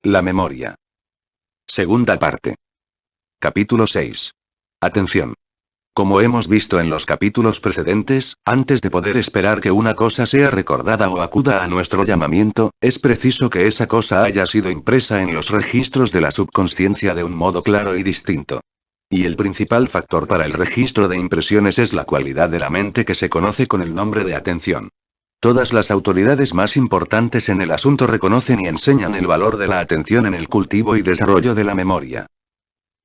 La memoria. Segunda parte. Capítulo 6. Atención. Como hemos visto en los capítulos precedentes, antes de poder esperar que una cosa sea recordada o acuda a nuestro llamamiento, es preciso que esa cosa haya sido impresa en los registros de la subconsciencia de un modo claro y distinto. Y el principal factor para el registro de impresiones es la cualidad de la mente que se conoce con el nombre de atención. Todas las autoridades más importantes en el asunto reconocen y enseñan el valor de la atención en el cultivo y desarrollo de la memoria.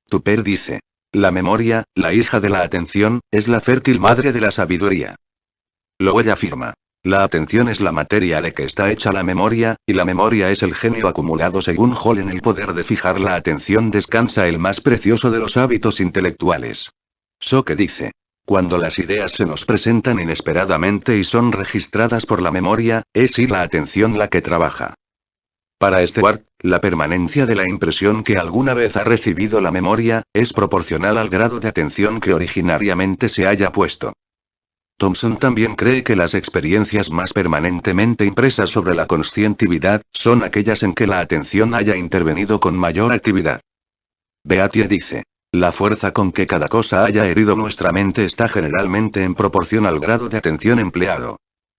Tupper dice: la memoria, la hija de la atención, es la fértil madre de la sabiduría. Lowell afirma: la atención es la materia de que está hecha la memoria, y la memoria es el genio acumulado. Según Hall, en el poder de fijar la atención descansa el más precioso de los hábitos intelectuales. Soke dice: cuando las ideas se nos presentan inesperadamente y son registradas por la memoria, es sí la atención la que trabaja. Para Stewart, la permanencia de la impresión que alguna vez ha recibido la memoria, es proporcional al grado de atención que originariamente se haya puesto. Thompson también cree que las experiencias más permanentemente impresas sobre la conscientividad, son aquellas en que la atención haya intervenido con mayor actividad. Beattie dice: la fuerza con que cada cosa haya herido nuestra mente está generalmente en proporción al grado de atención empleado.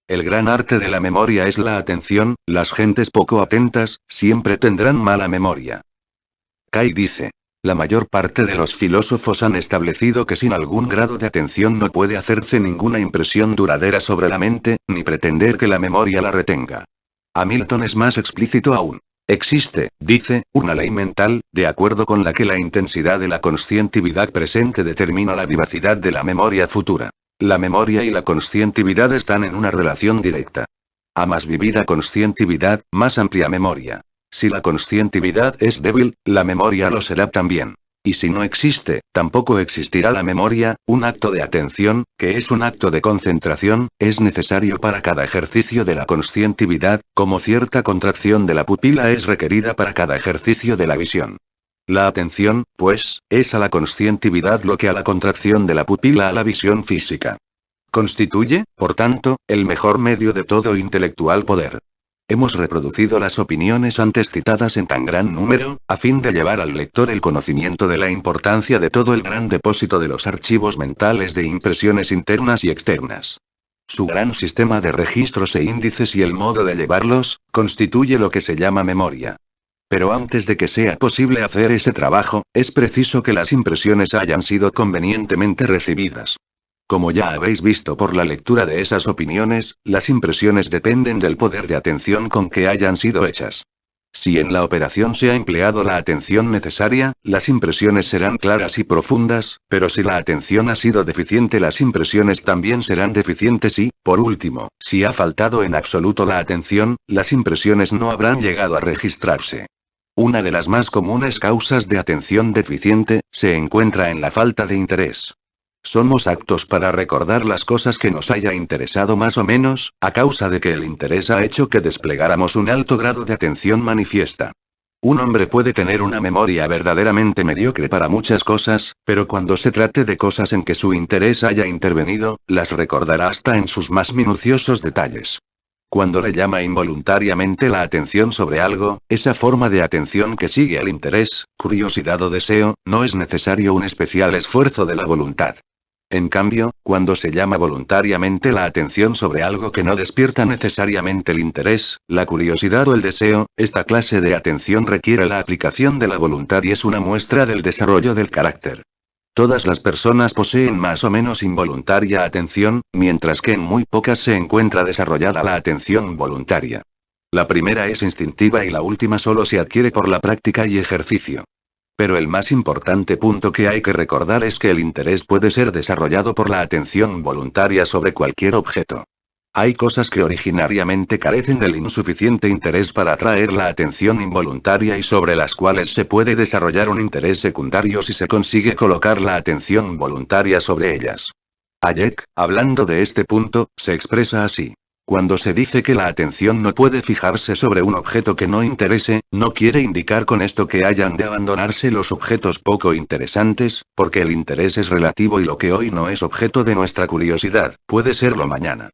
El gran arte de la memoria es la atención, las gentes poco atentas, siempre tendrán mala memoria. Kay dice: la mayor parte de los filósofos han establecido que sin algún grado de atención no puede hacerse ninguna impresión duradera sobre la mente, ni pretender que la memoria la retenga. Hamilton es más explícito aún. Existe, dice, una ley mental, de acuerdo con la que la intensidad de la conscientividad presente determina la vivacidad de la memoria futura. La memoria y la conscientividad están en una relación directa. A más vivida conscientividad, más amplia memoria. Si la conscientividad es débil, la memoria lo será también. Y si no existe, tampoco existirá la memoria. Un acto de atención, que es un acto de concentración, es necesario para cada ejercicio de la conscientividad, como cierta contracción de la pupila es requerida para cada ejercicio de la visión. La atención, pues, es a la conscientividad lo que a la contracción de la pupila a la visión física. Constituye, por tanto, el mejor medio de todo intelectual poder. Hemos reproducido las opiniones antes citadas en tan gran número, a fin de llevar al lector el conocimiento de la importancia de todo el gran depósito de los archivos mentales de impresiones internas y externas. Su gran sistema de registros e índices y el modo de llevarlos, constituye lo que se llama memoria. Pero antes de que sea posible hacer ese trabajo, es preciso que las impresiones hayan sido convenientemente recibidas. Como ya habéis visto por la lectura de esas opiniones, las impresiones dependen del poder de atención con que hayan sido hechas. Si en la operación se ha empleado la atención necesaria, las impresiones serán claras y profundas, pero si la atención ha sido deficiente, las impresiones también serán deficientes y, por último, si ha faltado en absoluto la atención, las impresiones no habrán llegado a registrarse. Una de las más comunes causas de atención deficiente, se encuentra en la falta de interés. Somos aptos para recordar las cosas que nos haya interesado más o menos, a causa de que el interés ha hecho que desplegáramos un alto grado de atención manifiesta. Un hombre puede tener una memoria verdaderamente mediocre para muchas cosas, pero cuando se trate de cosas en que su interés haya intervenido, las recordará hasta en sus más minuciosos detalles. Cuando le llama involuntariamente la atención sobre algo, esa forma de atención que sigue al interés, curiosidad o deseo, no es necesario un especial esfuerzo de la voluntad. En cambio, cuando se llama voluntariamente la atención sobre algo que no despierta necesariamente el interés, la curiosidad o el deseo, esta clase de atención requiere la aplicación de la voluntad y es una muestra del desarrollo del carácter. Todas las personas poseen más o menos involuntaria atención, mientras que en muy pocas se encuentra desarrollada la atención voluntaria. La primera es instintiva y la última solo se adquiere por la práctica y ejercicio. Pero el más importante punto que hay que recordar es que el interés puede ser desarrollado por la atención voluntaria sobre cualquier objeto. Hay cosas que originariamente carecen del insuficiente interés para atraer la atención involuntaria y sobre las cuales se puede desarrollar un interés secundario si se consigue colocar la atención voluntaria sobre ellas. Hayek, hablando de este punto, se expresa así: cuando se dice que la atención no puede fijarse sobre un objeto que no interese, no quiere indicar con esto que hayan de abandonarse los objetos poco interesantes, porque el interés es relativo y lo que hoy no es objeto de nuestra curiosidad, puede serlo mañana.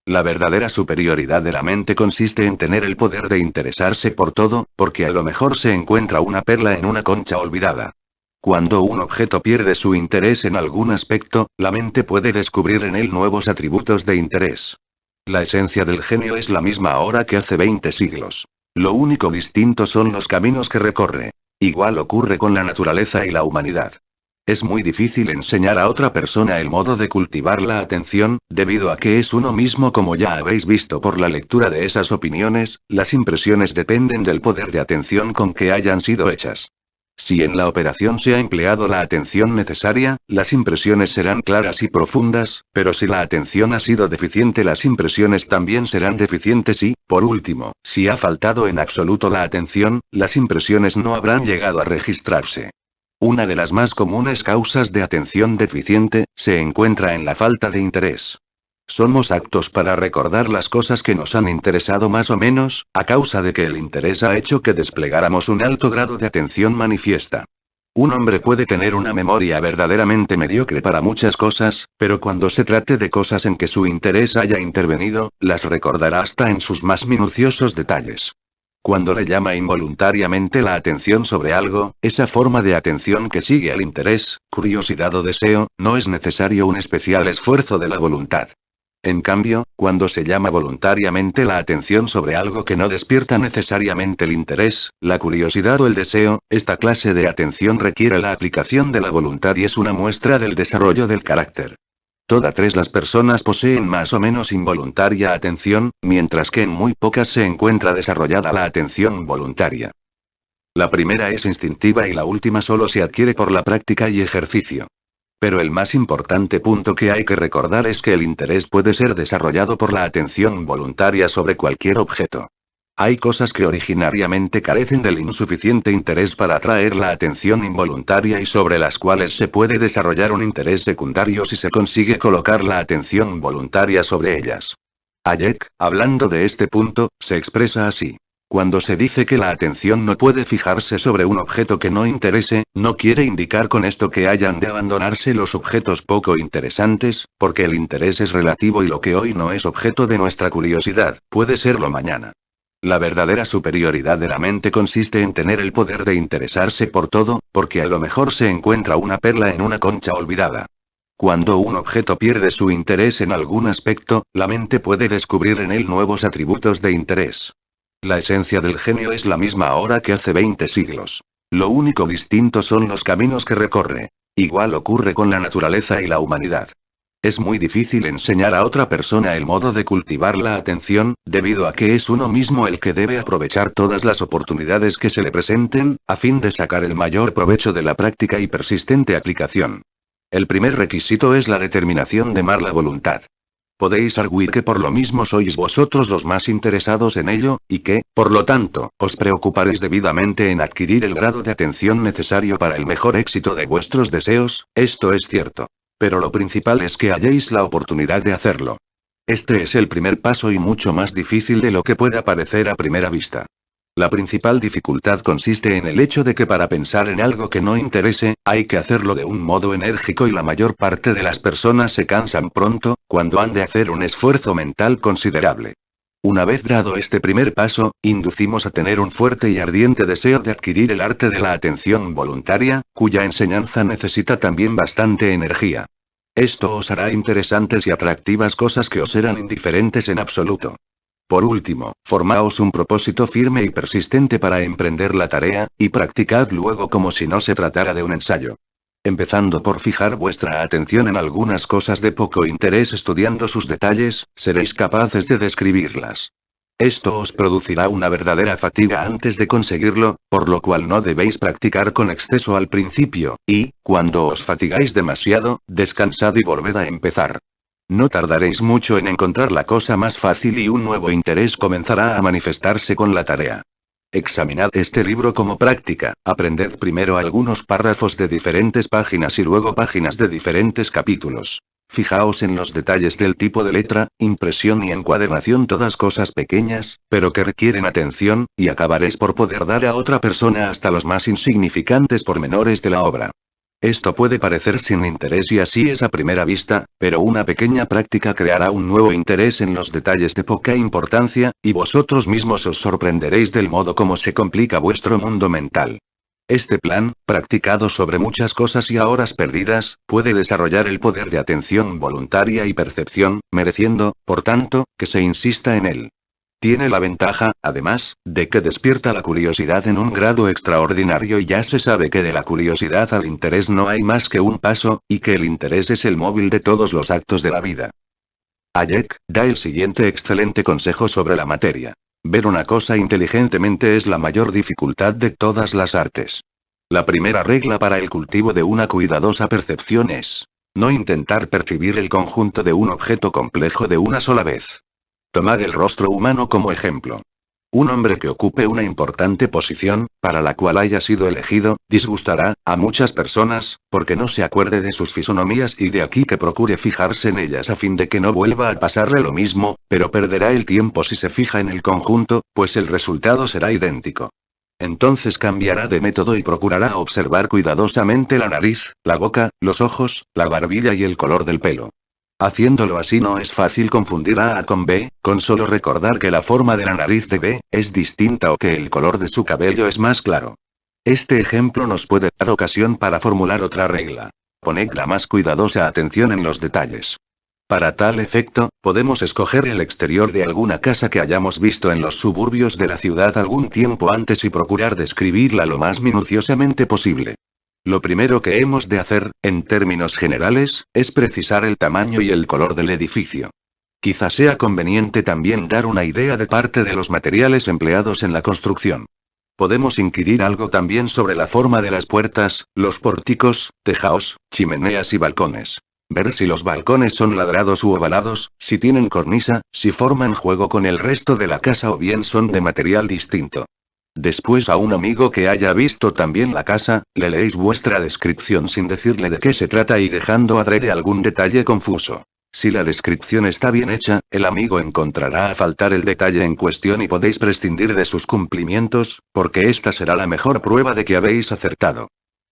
La verdadera superioridad de la mente consiste en tener el poder de interesarse por todo, porque a lo mejor se encuentra una perla en una concha olvidada. Cuando un objeto pierde su interés en algún aspecto, la mente puede descubrir en él nuevos atributos de interés. La esencia del genio es la misma ahora que hace 20 siglos. Lo único distinto son los caminos que recorre. Igual ocurre con la naturaleza y la humanidad. Es muy difícil enseñar a otra persona el modo de cultivar la atención, debido a que es uno mismo, como ya habéis visto por la lectura de esas opiniones, las impresiones dependen del poder de atención con que hayan sido hechas. Si en la operación se ha empleado la atención necesaria, las impresiones serán claras y profundas, pero si la atención ha sido deficiente, las impresiones también serán deficientes y, por último, si ha faltado en absoluto la atención, las impresiones no habrán llegado a registrarse. Una de las más comunes causas de atención deficiente, se encuentra en la falta de interés. Somos aptos para recordar las cosas que nos han interesado más o menos, a causa de que el interés ha hecho que desplegáramos un alto grado de atención manifiesta. Un hombre puede tener una memoria verdaderamente mediocre para muchas cosas, pero cuando se trate de cosas en que su interés haya intervenido, las recordará hasta en sus más minuciosos detalles. Cuando le llama involuntariamente la atención sobre algo, esa forma de atención que sigue al interés, curiosidad o deseo, no es necesario un especial esfuerzo de la voluntad. En cambio, cuando se llama voluntariamente la atención sobre algo que no despierta necesariamente el interés, la curiosidad o el deseo, esta clase de atención requiere la aplicación de la voluntad y es una muestra del desarrollo del carácter. Todas las personas poseen más o menos involuntaria atención, mientras que en muy pocas se encuentra desarrollada la atención voluntaria. La primera es instintiva y la última solo se adquiere por la práctica y ejercicio. Pero el más importante punto que hay que recordar es que el interés puede ser desarrollado por la atención voluntaria sobre cualquier objeto. Hay cosas que originariamente carecen del insuficiente interés para atraer la atención involuntaria y sobre las cuales se puede desarrollar un interés secundario si se consigue colocar la atención voluntaria sobre ellas. Hayek, hablando de este punto, se expresa así. Cuando se dice que la atención no puede fijarse sobre un objeto que no interese, no quiere indicar con esto que hayan de abandonarse los objetos poco interesantes, porque el interés es relativo y lo que hoy no es objeto de nuestra curiosidad, puede serlo mañana. La verdadera superioridad de la mente consiste en tener el poder de interesarse por todo, porque a lo mejor se encuentra una perla en una concha olvidada. Cuando un objeto pierde su interés en algún aspecto, la mente puede descubrir en él nuevos atributos de interés. La esencia del genio es la misma ahora que hace 20 siglos. Lo único distinto son los caminos que recorre. Igual ocurre con la naturaleza y la humanidad. Es muy difícil enseñar a otra persona el modo de cultivar la atención, debido a que es uno mismo el que debe aprovechar todas las oportunidades que se le presenten, a fin de sacar el mayor provecho de la práctica y persistente aplicación. El primer requisito es la determinación de amar la voluntad. Podéis arguir que por lo mismo sois vosotros los más interesados en ello, y que, por lo tanto, os preocuparéis debidamente en adquirir el grado de atención necesario para el mejor éxito de vuestros deseos, esto es cierto. Pero lo principal es que halléis la oportunidad de hacerlo. Este es el primer paso y mucho más difícil de lo que pueda parecer a primera vista. La principal dificultad consiste en el hecho de que para pensar en algo que no interese, hay que hacerlo de un modo enérgico y la mayor parte de las personas se cansan pronto, cuando han de hacer un esfuerzo mental considerable. Una vez dado este primer paso, inducimos a tener un fuerte y ardiente deseo de adquirir el arte de la atención voluntaria, cuya enseñanza necesita también bastante energía. Esto os hará interesantes y atractivas cosas que os eran indiferentes en absoluto. Por último, formaos un propósito firme y persistente para emprender la tarea, y practicad luego como si no se tratara de un ensayo. Empezando por fijar vuestra atención en algunas cosas de poco interés estudiando sus detalles, seréis capaces de describirlas. Esto os producirá una verdadera fatiga antes de conseguirlo, por lo cual no debéis practicar con exceso al principio, y, cuando os fatigáis demasiado, descansad y volved a empezar. No tardaréis mucho en encontrar la cosa más fácil y un nuevo interés comenzará a manifestarse con la tarea. Examinad este libro como práctica, aprended primero algunos párrafos de diferentes páginas y luego páginas de diferentes capítulos. Fijaos en los detalles del tipo de letra, impresión y encuadernación, todas cosas pequeñas, pero que requieren atención, y acabaréis por poder dar a otra persona hasta los más insignificantes pormenores de la obra. Esto puede parecer sin interés y así es a primera vista, pero una pequeña práctica creará un nuevo interés en los detalles de poca importancia, y vosotros mismos os sorprenderéis del modo como se complica vuestro mundo mental. Este plan, practicado sobre muchas cosas y a horas perdidas, puede desarrollar el poder de atención voluntaria y percepción, mereciendo, por tanto, que se insista en él. Tiene la ventaja, además, de que despierta la curiosidad en un grado extraordinario y ya se sabe que de la curiosidad al interés no hay más que un paso, y que el interés es el móvil de todos los actos de la vida. Hayek da el siguiente excelente consejo sobre la materia. Ver una cosa inteligentemente es la mayor dificultad de todas las artes. La primera regla para el cultivo de una cuidadosa percepción es no intentar percibir el conjunto de un objeto complejo de una sola vez. Tomad el rostro humano como ejemplo. Un hombre que ocupe una importante posición, para la cual haya sido elegido, disgustará a muchas personas, porque no se acuerde de sus fisonomías y de aquí que procure fijarse en ellas a fin de que no vuelva a pasarle lo mismo, pero perderá el tiempo si se fija en el conjunto, pues el resultado será idéntico. Entonces cambiará de método y procurará observar cuidadosamente la nariz, la boca, los ojos, la barbilla y el color del pelo. Haciéndolo así no es fácil confundir A con B, con solo recordar que la forma de la nariz de B es distinta o que el color de su cabello es más claro. Este ejemplo nos puede dar ocasión para formular otra regla. Poned la más cuidadosa atención en los detalles. Para tal efecto, podemos escoger el exterior de alguna casa que hayamos visto en los suburbios de la ciudad algún tiempo antes y procurar describirla lo más minuciosamente posible. Lo primero que hemos de hacer, en términos generales, es precisar el tamaño y el color del edificio. Quizá sea conveniente también dar una idea de parte de los materiales empleados en la construcción. Podemos inquirir algo también sobre la forma de las puertas, los pórticos, tejados, chimeneas y balcones. Ver si los balcones son ladrados u ovalados, si tienen cornisa, si forman juego con el resto de la casa o bien son de material distinto. Después a un amigo que haya visto también la casa, le leéis vuestra descripción sin decirle de qué se trata y dejando adrede algún detalle confuso. Si la descripción está bien hecha, el amigo encontrará a faltar el detalle en cuestión y podéis prescindir de sus cumplimientos, porque esta será la mejor prueba de que habéis acertado.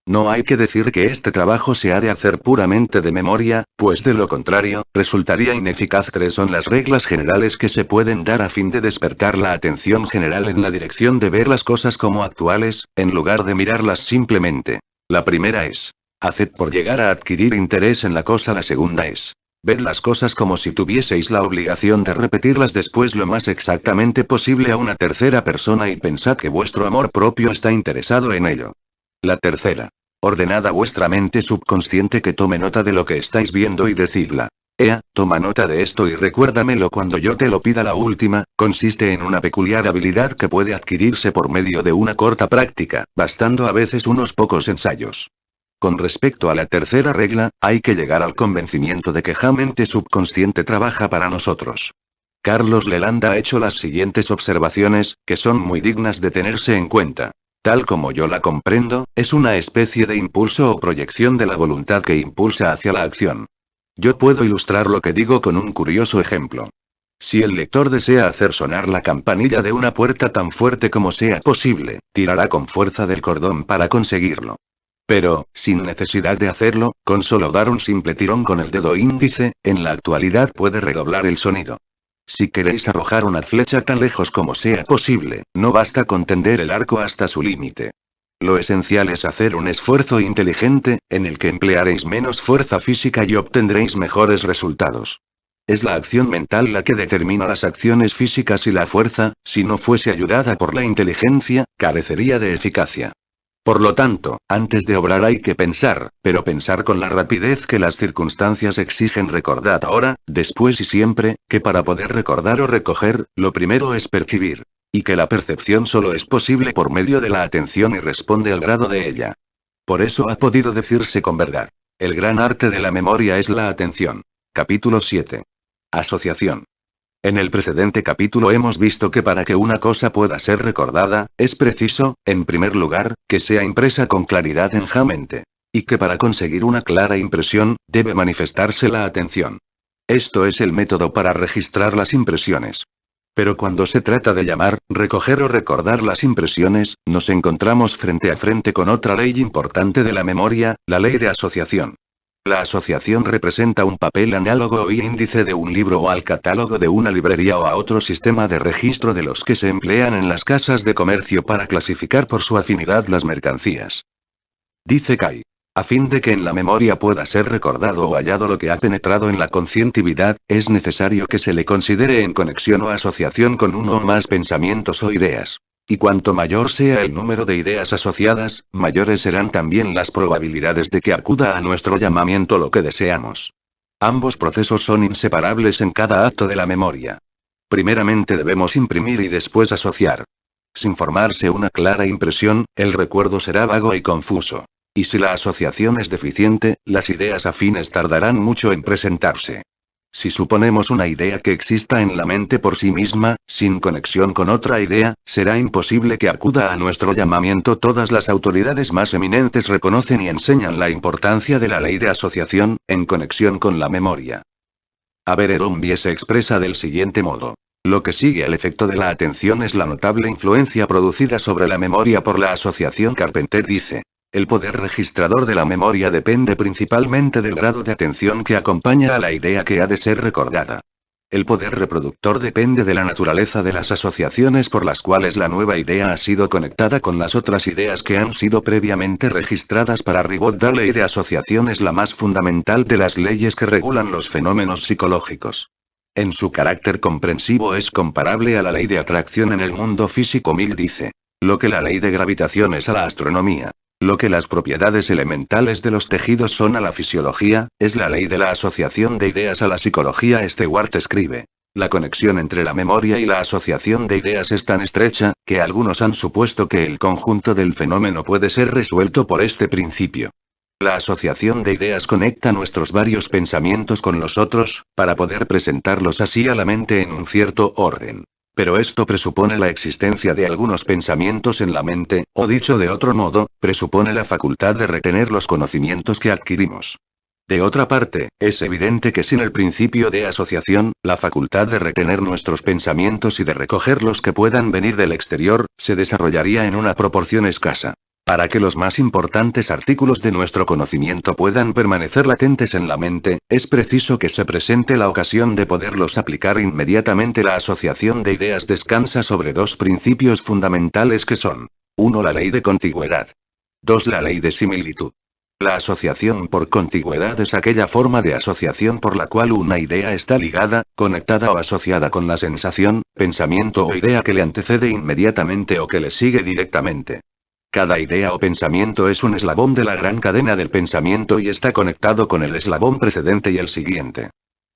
No hay que decir que este trabajo se ha de hacer puramente de memoria, pues de lo contrario, resultaría ineficaz. Tres son las reglas generales que se pueden dar a fin de despertar la atención general en la dirección de ver las cosas como actuales, en lugar de mirarlas simplemente. La primera es: haced por llegar a adquirir interés en la cosa. La segunda es: ved las cosas como si tuvieseis la obligación de repetirlas después lo más exactamente posible a una tercera persona y pensad que vuestro amor propio está interesado en ello. La tercera: ordenad a vuestra mente subconsciente que tome nota de lo que estáis viendo y decidla. Ea, toma nota de esto y recuérdamelo cuando yo te lo pida. La última, consiste en una peculiar habilidad que puede adquirirse por medio de una corta práctica, bastando a veces unos pocos ensayos. Con respecto a la tercera regla, hay que llegar al convencimiento de que la mente subconsciente trabaja para nosotros. Carlos Leland ha hecho las siguientes observaciones, que son muy dignas de tenerse en cuenta. Tal como yo la comprendo, es una especie de impulso o proyección de la voluntad que impulsa hacia la acción. Yo puedo ilustrar lo que digo con un curioso ejemplo. Si el lector desea hacer sonar la campanilla de una puerta tan fuerte como sea posible, tirará con fuerza del cordón para conseguirlo. Pero, sin necesidad de hacerlo, con solo dar un simple tirón con el dedo índice, en la actualidad puede redoblar el sonido. Si queréis arrojar una flecha tan lejos como sea posible, no basta con tender el arco hasta su límite. Lo esencial es hacer un esfuerzo inteligente, en el que emplearéis menos fuerza física y obtendréis mejores resultados. Es la acción mental la que determina las acciones físicas y la fuerza, si no fuese ayudada por la inteligencia, carecería de eficacia. Por lo tanto, antes de obrar hay que pensar, pero pensar con la rapidez que las circunstancias exigen. Recordad ahora, después y siempre, que para poder recordar o recoger, lo primero es percibir. Y que la percepción solo es posible por medio de la atención y responde al grado de ella. Por eso ha podido decirse con verdad: el gran arte de la memoria es la atención. Capítulo 7. Asociación. En el precedente capítulo hemos visto que para que una cosa pueda ser recordada, es preciso, en primer lugar, que sea impresa con claridad en la mente. Y que para conseguir una clara impresión, debe manifestarse la atención. Esto es el método para registrar las impresiones. Pero cuando se trata de llamar, recoger o recordar las impresiones, nos encontramos frente a frente con otra ley importante de la memoria, la ley de asociación. La asociación representa un papel análogo o índice de un libro o al catálogo de una librería o a otro sistema de registro de los que se emplean en las casas de comercio para clasificar por su afinidad las mercancías. Dice Kai. A fin de que en la memoria pueda ser recordado o hallado lo que ha penetrado en la conscientividad, es necesario que se le considere en conexión o asociación con uno o más pensamientos o ideas. Y cuanto mayor sea el número de ideas asociadas, mayores serán también las probabilidades de que acuda a nuestro llamamiento lo que deseamos. Ambos procesos son inseparables en cada acto de la memoria. Primeramente debemos imprimir y después asociar. Sin formarse una clara impresión, el recuerdo será vago y confuso. Y si la asociación es deficiente, las ideas afines tardarán mucho en presentarse. Si suponemos una idea que exista en la mente por sí misma, sin conexión con otra idea, será imposible que acuda a nuestro llamamiento. Todas las autoridades más eminentes reconocen y enseñan la importancia de la ley de asociación, en conexión con la memoria. Abercrombie se expresa del siguiente modo. Lo que sigue al efecto de la atención es la notable influencia producida sobre la memoria por la asociación. Carpenter dice. El poder registrador de la memoria depende principalmente del grado de atención que acompaña a la idea que ha de ser recordada. El poder reproductor depende de la naturaleza de las asociaciones por las cuales la nueva idea ha sido conectada con las otras ideas que han sido previamente registradas. Para Ribot, la ley de asociación es la más fundamental de las leyes que regulan los fenómenos psicológicos. En su carácter comprensivo es comparable a la ley de atracción en el mundo físico. Mill dice. Lo que la ley de gravitación es a la astronomía. Lo que las propiedades elementales de los tejidos son a la fisiología, es la ley de la asociación de ideas a la psicología. Stewart escribe. La conexión entre la memoria y la asociación de ideas es tan estrecha, que algunos han supuesto que el conjunto del fenómeno puede ser resuelto por este principio. La asociación de ideas conecta nuestros varios pensamientos con los otros, para poder presentarlos así a la mente en un cierto orden. Pero esto presupone la existencia de algunos pensamientos en la mente, o dicho de otro modo, presupone la facultad de retener los conocimientos que adquirimos. De otra parte, es evidente que sin el principio de asociación, la facultad de retener nuestros pensamientos y de recoger los que puedan venir del exterior, se desarrollaría en una proporción escasa. Para que los más importantes artículos de nuestro conocimiento puedan permanecer latentes en la mente, es preciso que se presente la ocasión de poderlos aplicar inmediatamente. La asociación de ideas descansa sobre dos principios fundamentales que son: 1. La ley de contigüedad. 2. La ley de similitud. La asociación por contigüedad es aquella forma de asociación por la cual una idea está ligada, conectada o asociada con la sensación, pensamiento o idea que le antecede inmediatamente o que le sigue directamente. Cada idea o pensamiento es un eslabón de la gran cadena del pensamiento y está conectado con el eslabón precedente y el siguiente.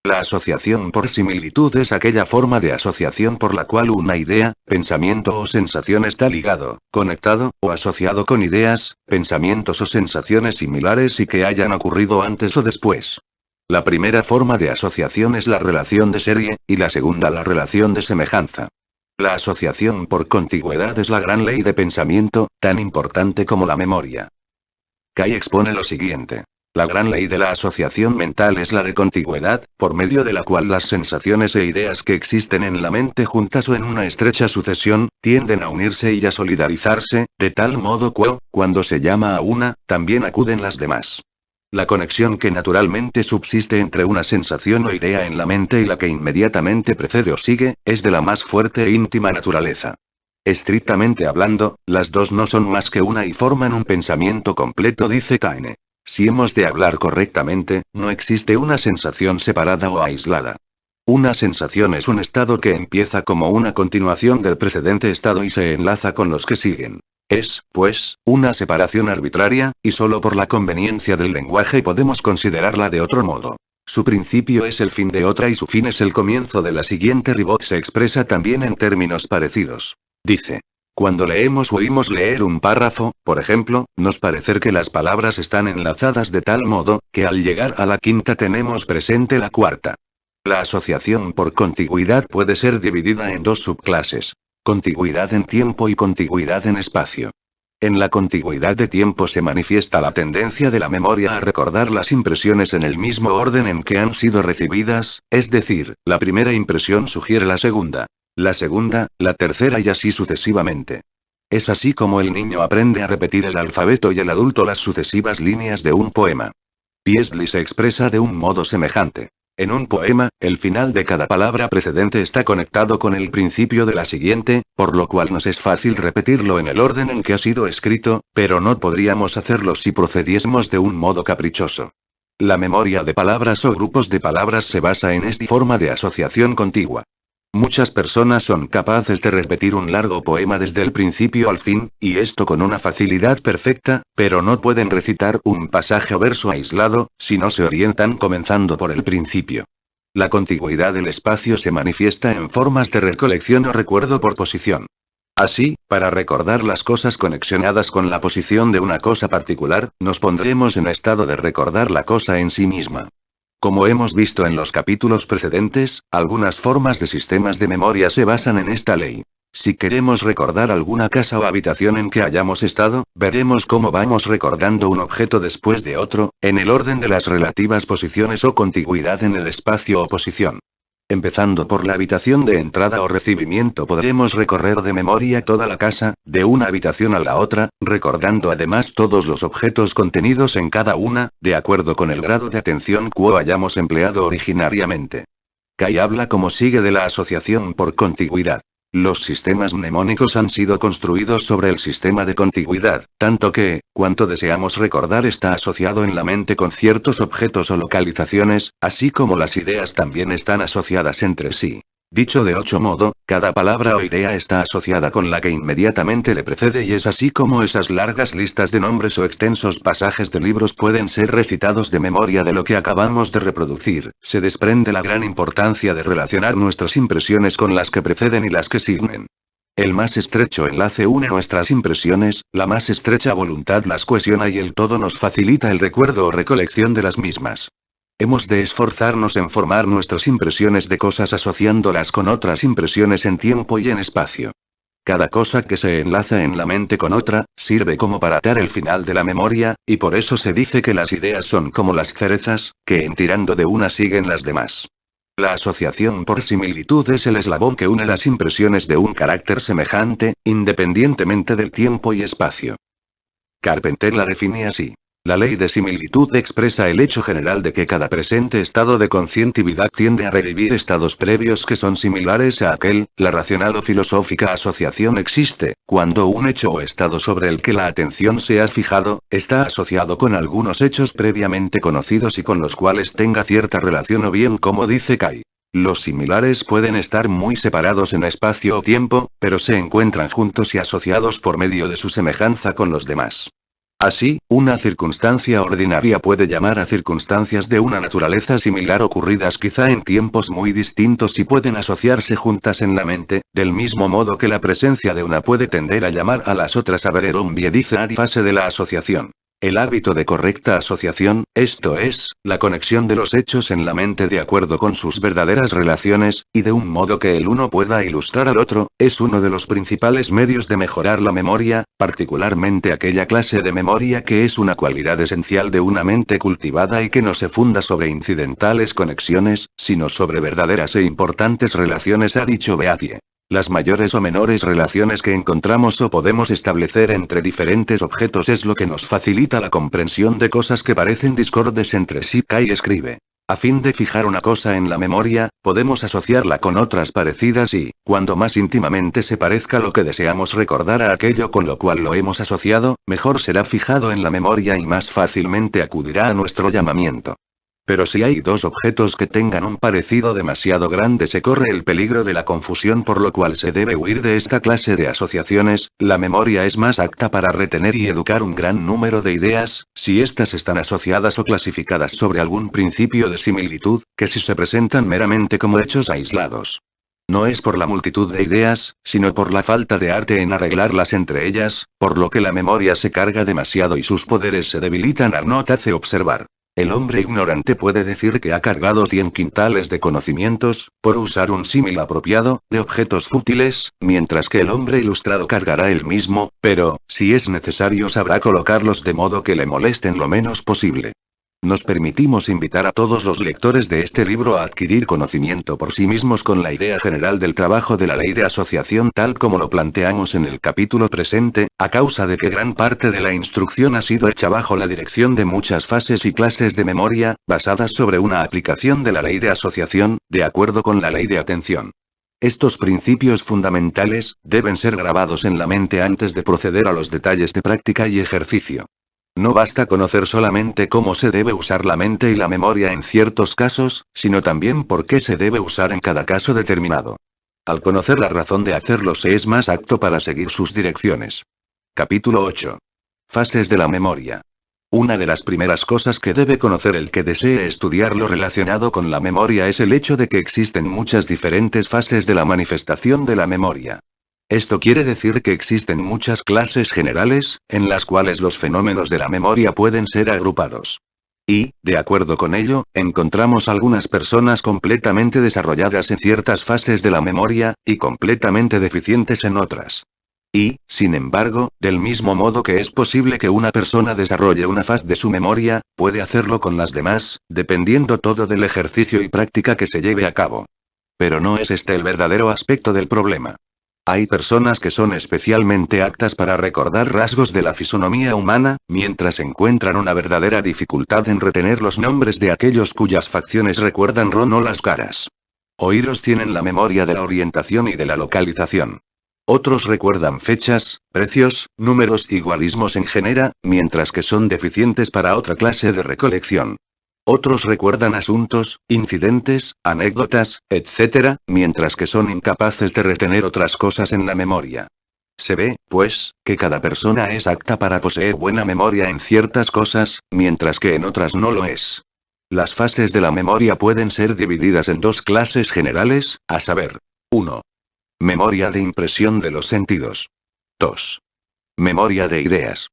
La asociación por similitud es aquella forma de asociación por la cual una idea, pensamiento o sensación está ligado, conectado, o asociado con ideas, pensamientos o sensaciones similares y que hayan ocurrido antes o después. La primera forma de asociación es la relación de serie, y la segunda la relación de semejanza. La asociación por contigüedad es la gran ley de pensamiento, tan importante como la memoria. Kai expone lo siguiente. La gran ley de la asociación mental es la de contigüedad, por medio de la cual las sensaciones e ideas que existen en la mente juntas o en una estrecha sucesión, tienden a unirse y a solidarizarse, de tal modo que, cuando se llama a una, también acuden las demás. La conexión que naturalmente subsiste entre una sensación o idea en la mente y la que inmediatamente precede o sigue, es de la más fuerte e íntima naturaleza. Estrictamente hablando, las dos no son más que una y forman un pensamiento completo, dice Taine. Si hemos de hablar correctamente, no existe una sensación separada o aislada. Una sensación es un estado que empieza como una continuación del precedente estado y se enlaza con los que siguen. Es, pues, una separación arbitraria, y solo por la conveniencia del lenguaje podemos considerarla de otro modo. Su principio es el fin de otra y su fin es el comienzo de la siguiente. Ribot se expresa también en términos parecidos. Dice. Cuando leemos o oímos leer un párrafo, por ejemplo, nos parece que las palabras están enlazadas de tal modo, que al llegar a la quinta tenemos presente la cuarta. La asociación por contigüidad puede ser dividida en dos subclases. Contigüidad en tiempo y contigüidad en espacio. En la contigüidad de tiempo se manifiesta la tendencia de la memoria a recordar las impresiones en el mismo orden en que han sido recibidas, es decir, la primera impresión sugiere la segunda. la segunda, la tercera y así sucesivamente. Es así como el niño aprende a repetir el alfabeto y el adulto las sucesivas líneas de un poema. Beasley se expresa de un modo semejante. En un poema, el final de cada palabra precedente está conectado con el principio de la siguiente, por lo cual nos es fácil repetirlo en el orden en que ha sido escrito, pero no podríamos hacerlo si procediésemos de un modo caprichoso. La memoria de palabras o grupos de palabras se basa en esta forma de asociación contigua. Muchas personas son capaces de repetir un largo poema desde el principio al fin, y esto con una facilidad perfecta, pero no pueden recitar un pasaje o verso aislado, si no se orientan comenzando por el principio. La contigüidad del espacio se manifiesta en formas de recolección o recuerdo por posición. Así, para recordar las cosas conexionadas con la posición de una cosa particular, nos pondremos en estado de recordar la cosa en sí misma. Como hemos visto en los capítulos precedentes, algunas formas de sistemas de memoria se basan en esta ley. Si queremos recordar alguna casa o habitación en que hayamos estado, veremos cómo vamos recordando un objeto después de otro, en el orden de las relativas posiciones o contigüidad en el espacio o posición. Empezando por la habitación de entrada o recibimiento podremos recorrer de memoria toda la casa, de una habitación a la otra, recordando además todos los objetos contenidos en cada una, de acuerdo con el grado de atención que hayamos empleado originariamente. Kay habla como sigue de la asociación por contigüidad. Los sistemas mnemónicos han sido construidos sobre el sistema de contigüidad, tanto que, cuanto deseamos recordar está asociado en la mente con ciertos objetos o localizaciones, así como las ideas también están asociadas entre sí. Dicho de otro modo, cada palabra o idea está asociada con la que inmediatamente le precede y es así como esas largas listas de nombres o extensos pasajes de libros pueden ser recitados de memoria de lo que acabamos de reproducir. Se desprende la gran importancia de relacionar nuestras impresiones con las que preceden y las que siguen. El más estrecho enlace une nuestras impresiones, la más estrecha voluntad las cohesiona y el todo nos facilita el recuerdo o recolección de las mismas. Hemos de esforzarnos en formar nuestras impresiones de cosas asociándolas con otras impresiones en tiempo y en espacio. Cada cosa que se enlaza en la mente con otra, sirve como para atar el final de la memoria, y por eso se dice que las ideas son como las cerezas, que en tirando de una siguen las demás. La asociación por similitud es el eslabón que une las impresiones de un carácter semejante, independientemente del tiempo y espacio. Carpenter la define así. La ley de similitud expresa el hecho general de que cada presente estado de conscientividad tiende a revivir estados previos que son similares a aquel. La racional o filosófica asociación existe, cuando un hecho o estado sobre el que la atención se ha fijado, está asociado con algunos hechos previamente conocidos y con los cuales tenga cierta relación o bien como dice Kay. Los similares pueden estar muy separados en espacio o tiempo, pero se encuentran juntos y asociados por medio de su semejanza con los demás. Así, una circunstancia ordinaria puede llamar a circunstancias de una naturaleza similar ocurridas quizá en tiempos muy distintos y pueden asociarse juntas en la mente, del mismo modo que la presencia de una puede tender a llamar a las otras a ver un dice fase de la asociación. El hábito de correcta asociación, esto es, la conexión de los hechos en la mente de acuerdo con sus verdaderas relaciones, y de un modo que el uno pueda ilustrar al otro, es uno de los principales medios de mejorar la memoria, particularmente aquella clase de memoria que es una cualidad esencial de una mente cultivada y que no se funda sobre incidentales conexiones, sino sobre verdaderas e importantes relaciones, ha dicho Beattie. Las mayores o menores relaciones que encontramos o podemos establecer entre diferentes objetos es lo que nos facilita la comprensión de cosas que parecen discordes entre sí. Kay escribe. A fin de fijar una cosa en la memoria, podemos asociarla con otras parecidas y, cuando más íntimamente se parezca lo que deseamos recordar a aquello con lo cual lo hemos asociado, mejor será fijado en la memoria y más fácilmente acudirá a nuestro llamamiento. Pero si hay dos objetos que tengan un parecido demasiado grande se corre el peligro de la confusión por lo cual se debe huir de esta clase de asociaciones. La memoria es más apta para retener y educar un gran número de ideas, si éstas están asociadas o clasificadas sobre algún principio de similitud, que si se presentan meramente como hechos aislados. No es por la multitud de ideas, sino por la falta de arte en arreglarlas entre ellas, por lo que la memoria se carga demasiado y sus poderes se debilitan. Arnott hace observar. El hombre ignorante puede decir que ha cargado 100 quintales de conocimientos, por usar un símil apropiado, de objetos fútiles, mientras que el hombre ilustrado cargará el mismo, pero, si es necesario sabrá colocarlos de modo que le molesten lo menos posible. Nos permitimos invitar a todos los lectores de este libro a adquirir conocimiento por sí mismos con la idea general del trabajo de la ley de asociación tal como lo planteamos en el capítulo presente, a causa de que gran parte de la instrucción ha sido hecha bajo la dirección de muchas fases y clases de memoria, basadas sobre una aplicación de la ley de asociación, de acuerdo con la ley de atención. Estos principios fundamentales deben ser grabados en la mente antes de proceder a los detalles de práctica y ejercicio. No basta conocer solamente cómo se debe usar la mente y la memoria en ciertos casos, sino también por qué se debe usar en cada caso determinado. Al conocer la razón de hacerlo se es más apto para seguir sus direcciones. Capítulo 8. Fases de la memoria. Una de las primeras cosas que debe conocer el que desee estudiar lo relacionado con la memoria es el hecho de que existen muchas diferentes fases de la manifestación de la memoria. Esto quiere decir que existen muchas clases generales, en las cuales los fenómenos de la memoria pueden ser agrupados. Y, de acuerdo con ello, encontramos algunas personas completamente desarrolladas en ciertas fases de la memoria, y completamente deficientes en otras. Y, sin embargo, del mismo modo que es posible que una persona desarrolle una faz de su memoria, puede hacerlo con las demás, dependiendo todo del ejercicio y práctica que se lleve a cabo. Pero no es este el verdadero aspecto del problema. Hay personas que son especialmente aptas para recordar rasgos de la fisonomía humana, mientras encuentran una verdadera dificultad en retener los nombres de aquellos cuyas facciones recuerdan no las caras. Oídos tienen la memoria de la orientación y de la localización. Otros recuerdan fechas, precios, números y guarismos en general, mientras que son deficientes para otra clase de recolección. Otros recuerdan asuntos, incidentes, anécdotas, etc., mientras que son incapaces de retener otras cosas en la memoria. Se ve, pues, que cada persona es apta para poseer buena memoria en ciertas cosas, mientras que en otras no lo es. Las fases de la memoria pueden ser divididas en dos clases generales, a saber: 1. Memoria de impresión de los sentidos. 2. Memoria de ideas.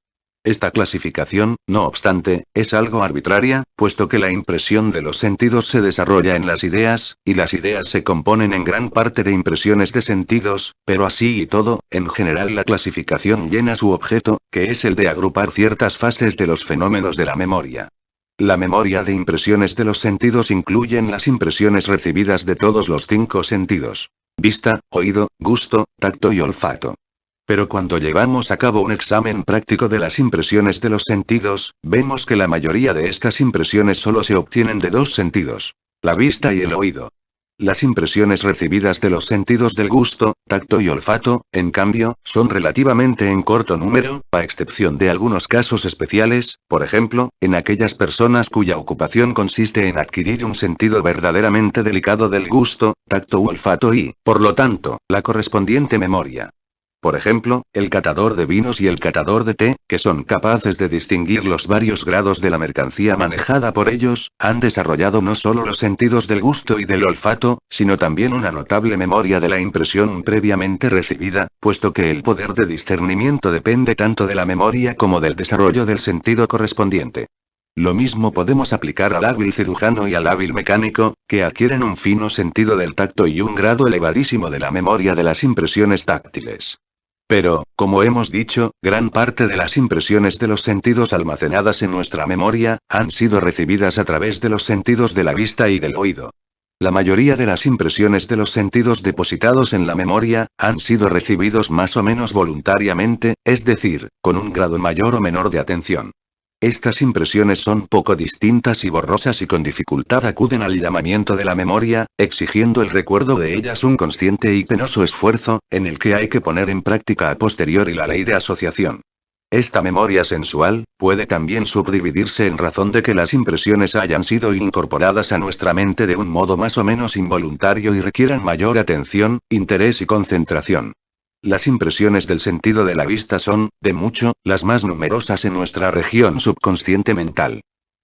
Esta clasificación, no obstante, es algo arbitraria, puesto que la impresión de los sentidos se desarrolla en las ideas, y las ideas se componen en gran parte de impresiones de sentidos, pero así y todo, en general la clasificación llena su objeto, que es el de agrupar ciertas fases de los fenómenos de la memoria. La memoria de impresiones de los sentidos incluyen las impresiones recibidas de todos los 5 sentidos: vista, oído, gusto, tacto y olfato. Pero cuando llevamos a cabo un examen práctico de las impresiones de los sentidos, vemos que la mayoría de estas impresiones solo se obtienen de 2 sentidos: la vista y el oído. Las impresiones recibidas de los sentidos del gusto, tacto y olfato, en cambio, son relativamente en corto número, a excepción de algunos casos especiales, por ejemplo, en aquellas personas cuya ocupación consiste en adquirir un sentido verdaderamente delicado del gusto, tacto u olfato y, por lo tanto, la correspondiente memoria. Por ejemplo, el catador de vinos y el catador de té, que son capaces de distinguir los varios grados de la mercancía manejada por ellos, han desarrollado no solo los sentidos del gusto y del olfato, sino también una notable memoria de la impresión previamente recibida, puesto que el poder de discernimiento depende tanto de la memoria como del desarrollo del sentido correspondiente. Lo mismo podemos aplicar al hábil cirujano y al hábil mecánico, que adquieren un fino sentido del tacto y un grado elevadísimo de la memoria de las impresiones táctiles. Pero, como hemos dicho, gran parte de las impresiones de los sentidos almacenadas en nuestra memoria, han sido recibidas a través de los sentidos de la vista y del oído. La mayoría de las impresiones de los sentidos depositados en la memoria, han sido recibidos más o menos voluntariamente, es decir, con un grado mayor o menor de atención. Estas impresiones son poco distintas y borrosas y con dificultad acuden al llamamiento de la memoria, exigiendo el recuerdo de ellas un consciente y penoso esfuerzo, en el que hay que poner en práctica a posteriori la ley de asociación. Esta memoria sensual, puede también subdividirse en razón de que las impresiones hayan sido incorporadas a nuestra mente de un modo más o menos involuntario y requieran mayor atención, interés y concentración. Las impresiones del sentido de la vista son, de mucho, las más numerosas en nuestra región subconsciente mental.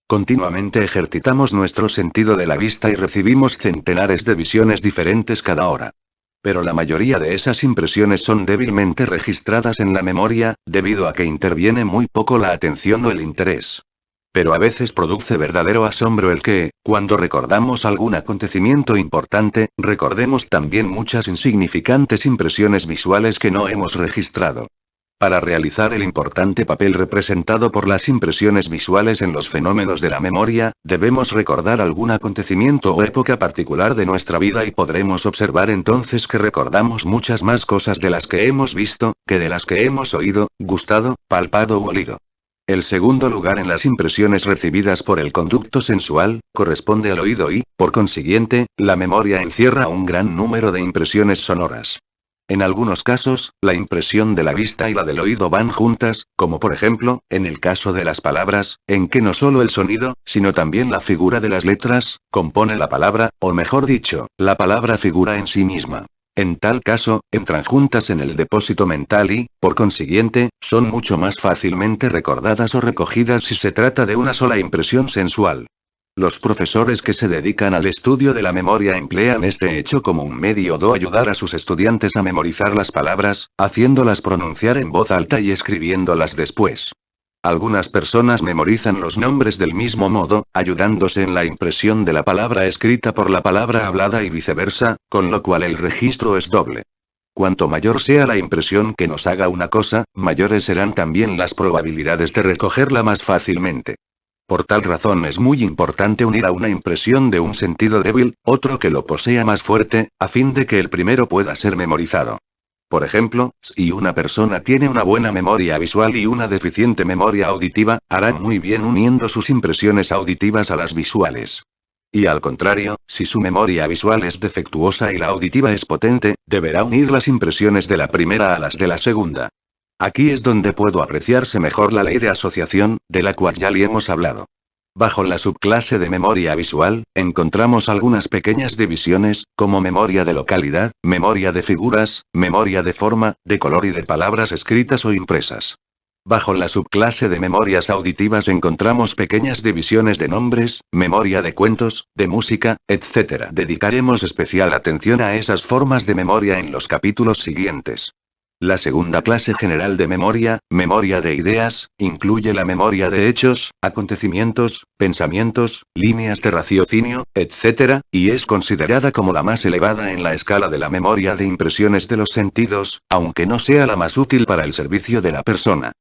Continuamente ejercitamos nuestro sentido de la vista y recibimos centenares de visiones diferentes cada hora. Pero la mayoría de esas impresiones son débilmente registradas en la memoria, debido a que interviene muy poco la atención o el interés. Pero a veces produce verdadero asombro el que, cuando recordamos algún acontecimiento importante, recordemos también muchas insignificantes impresiones visuales que no hemos registrado. Para realizar el importante papel representado por las impresiones visuales en los fenómenos de la memoria, debemos recordar algún acontecimiento o época particular de nuestra vida y podremos observar entonces que recordamos muchas más cosas de las que hemos visto, que de las que hemos oído, gustado, palpado u olido. El segundo lugar en las impresiones recibidas por el conducto sensual, corresponde al oído y, por consiguiente, la memoria encierra un gran número de impresiones sonoras. En algunos casos, la impresión de la vista y la del oído van juntas, como por ejemplo, en el caso de las palabras, en que no solo el sonido, sino también la figura de las letras, compone la palabra, o mejor dicho, la palabra figura en sí misma. En tal caso, entran juntas en el depósito mental y, por consiguiente, son mucho más fácilmente recordadas o recogidas si se trata de una sola impresión sensual. Los profesores que se dedican al estudio de la memoria emplean este hecho como un medio de ayudar a sus estudiantes a memorizar las palabras, haciéndolas pronunciar en voz alta y escribiéndolas después. Algunas personas memorizan los nombres del mismo modo, ayudándose en la impresión de la palabra escrita por la palabra hablada y viceversa, con lo cual el registro es doble. Cuanto mayor sea la impresión que nos haga una cosa, mayores serán también las probabilidades de recogerla más fácilmente. Por tal razón es muy importante unir a una impresión de un sentido débil, otro que lo posea más fuerte, a fin de que el primero pueda ser memorizado. Por ejemplo, si una persona tiene una buena memoria visual y una deficiente memoria auditiva, hará muy bien uniendo sus impresiones auditivas a las visuales. Y al contrario, si su memoria visual es defectuosa y la auditiva es potente, deberá unir las impresiones de la primera a las de la segunda. Aquí es donde puedo apreciarse mejor la ley de asociación, de la cual ya le hemos hablado. Bajo la subclase de memoria visual, encontramos algunas pequeñas divisiones, como memoria de localidad, memoria de figuras, memoria de forma, de color y de palabras escritas o impresas. Bajo la subclase de memorias auditivas encontramos pequeñas divisiones de nombres, memoria de cuentos, de música, etc. Dedicaremos especial atención a esas formas de memoria en los capítulos siguientes. La segunda clase general de memoria, memoria de ideas, incluye la memoria de hechos, acontecimientos, pensamientos, líneas de raciocinio, etc., y es considerada como la más elevada en la escala de la memoria de impresiones de los sentidos, aunque no sea la más útil para el servicio de la persona.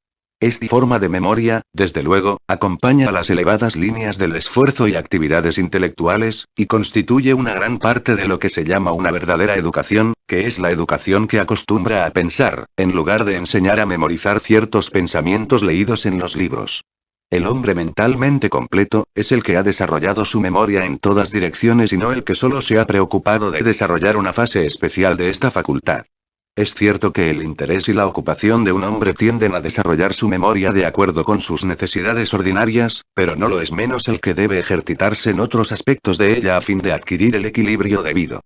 Esta forma de memoria, desde luego, acompaña a las elevadas líneas del esfuerzo y actividades intelectuales, y constituye una gran parte de lo que se llama una verdadera educación, que es la educación que acostumbra a pensar, en lugar de enseñar a memorizar ciertos pensamientos leídos en los libros. El hombre mentalmente completo, es el que ha desarrollado su memoria en todas direcciones y no el que solo se ha preocupado de desarrollar una fase especial de esta facultad. Es cierto que el interés y la ocupación de un hombre tienden a desarrollar su memoria de acuerdo con sus necesidades ordinarias, pero no lo es menos el que debe ejercitarse en otros aspectos de ella a fin de adquirir el equilibrio debido.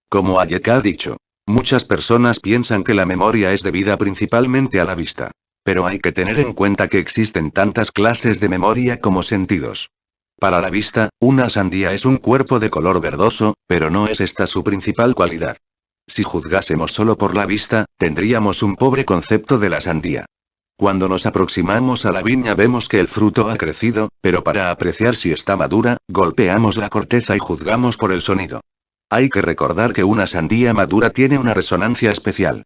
Como Hayek ha dicho, muchas personas piensan que la memoria es debida principalmente a la vista. Pero hay que tener en cuenta que existen tantas clases de memoria como sentidos. Para la vista, una sandía es un cuerpo de color verdoso, pero no es esta su principal cualidad. Si juzgásemos solo por la vista, tendríamos un pobre concepto de la sandía. Cuando nos aproximamos a la viña vemos que el fruto ha crecido, pero para apreciar si está madura, golpeamos la corteza y juzgamos por el sonido. Hay que recordar que una sandía madura tiene una resonancia especial.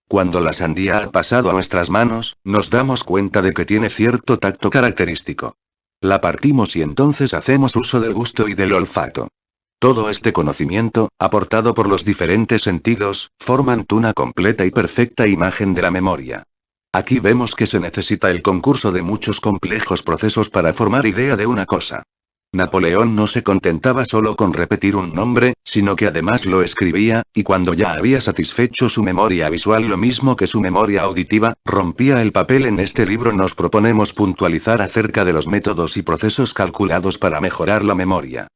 Cuando la sandía ha pasado a nuestras manos, nos damos cuenta de que tiene cierto tacto característico. La partimos y entonces hacemos uso del gusto y del olfato. Todo este conocimiento, aportado por los diferentes sentidos, forman una completa y perfecta imagen de la memoria. Aquí vemos que se necesita el concurso de muchos complejos procesos para formar idea de una cosa. Napoleón no se contentaba solo con repetir un nombre, sino que además lo escribía, y cuando ya había satisfecho su memoria visual lo mismo que su memoria auditiva, rompía el papel. En este libro nos proponemos puntualizar acerca de los métodos y procesos calculados para mejorar la memoria.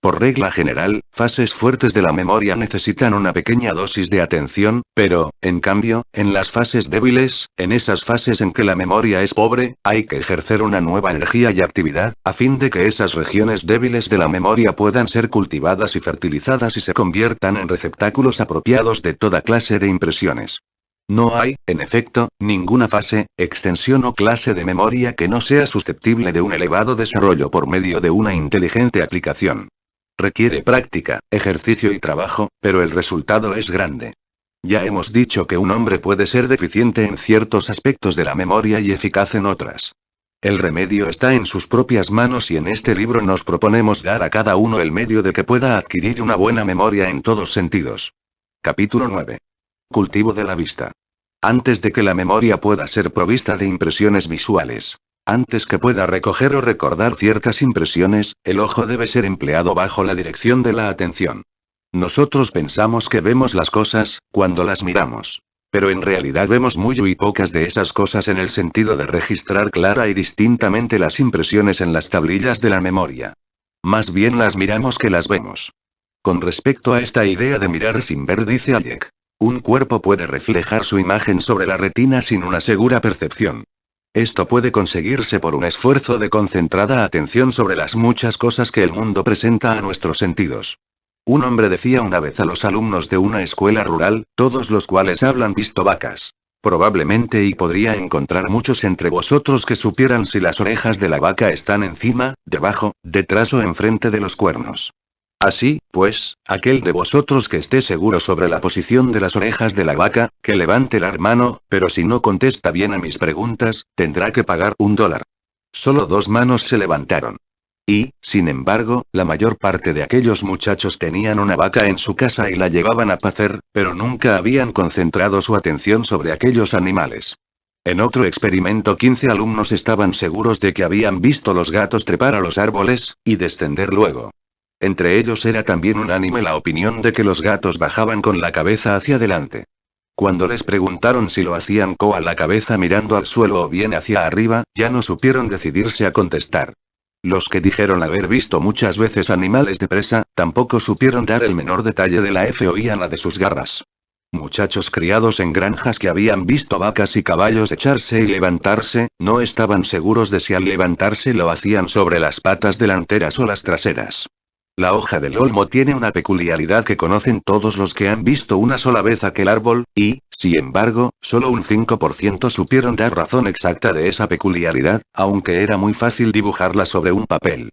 Por regla general, fases fuertes de la memoria necesitan una pequeña dosis de atención, pero, en cambio, en las fases débiles, en esas fases en que la memoria es pobre, hay que ejercer una nueva energía y actividad, a fin de que esas regiones débiles de la memoria puedan ser cultivadas y fertilizadas y se conviertan en receptáculos apropiados de toda clase de impresiones. No hay, en efecto, ninguna fase, extensión o clase de memoria que no sea susceptible de un elevado desarrollo por medio de una inteligente aplicación. Requiere práctica, ejercicio y trabajo, pero el resultado es grande. Ya hemos dicho que un hombre puede ser deficiente en ciertos aspectos de la memoria y eficaz en otras. El remedio está en sus propias manos y en este libro nos proponemos dar a cada uno el medio de que pueda adquirir una buena memoria en todos sentidos. Capítulo 9. Cultivo de la vista. Antes de que la memoria pueda ser provista de impresiones visuales. Antes que pueda recoger o recordar ciertas impresiones, el ojo debe ser empleado bajo la dirección de la atención. Nosotros pensamos que vemos las cosas, cuando las miramos. Pero en realidad vemos muy pocas de esas cosas en el sentido de registrar clara y distintamente las impresiones en las tablillas de la memoria. Más bien las miramos que las vemos. Con respecto a esta idea de mirar sin ver, dice Hayek. Un cuerpo puede reflejar su imagen sobre la retina sin una segura percepción. Esto puede conseguirse por un esfuerzo de concentrada atención sobre las muchas cosas que el mundo presenta a nuestros sentidos. Un hombre decía una vez a los alumnos de una escuela rural, todos los cuales hablan visto vacas. Probablemente y podría encontrar muchos entre vosotros que supieran si las orejas de la vaca están encima, debajo, detrás o enfrente de los cuernos. Así, pues, aquel de vosotros que esté seguro sobre la posición de las orejas de la vaca, que levante la mano, pero si no contesta bien a mis preguntas, tendrá que pagar $1. Solo 2 manos se levantaron. Y, sin embargo, la mayor parte de aquellos muchachos tenían una vaca en su casa y la llevaban a pacer, pero nunca habían concentrado su atención sobre aquellos animales. En otro experimento 15 alumnos estaban seguros de que habían visto los gatos trepar a los árboles, y descender luego. Entre ellos era también unánime la opinión de que los gatos bajaban con la cabeza hacia adelante. Cuando les preguntaron si lo hacían con la cabeza mirando al suelo o bien hacia arriba, ya no supieron decidirse a contestar. Los que dijeron haber visto muchas veces animales de presa, tampoco supieron dar el menor detalle de la F oían la de sus garras. Muchachos criados en granjas que habían visto vacas y caballos echarse y levantarse, no estaban seguros de si al levantarse lo hacían sobre las patas delanteras o las traseras. La hoja del olmo tiene una peculiaridad que conocen todos los que han visto una sola vez aquel árbol, y, sin embargo, solo un 5% supieron dar razón exacta de esa peculiaridad, aunque era muy fácil dibujarla sobre un papel.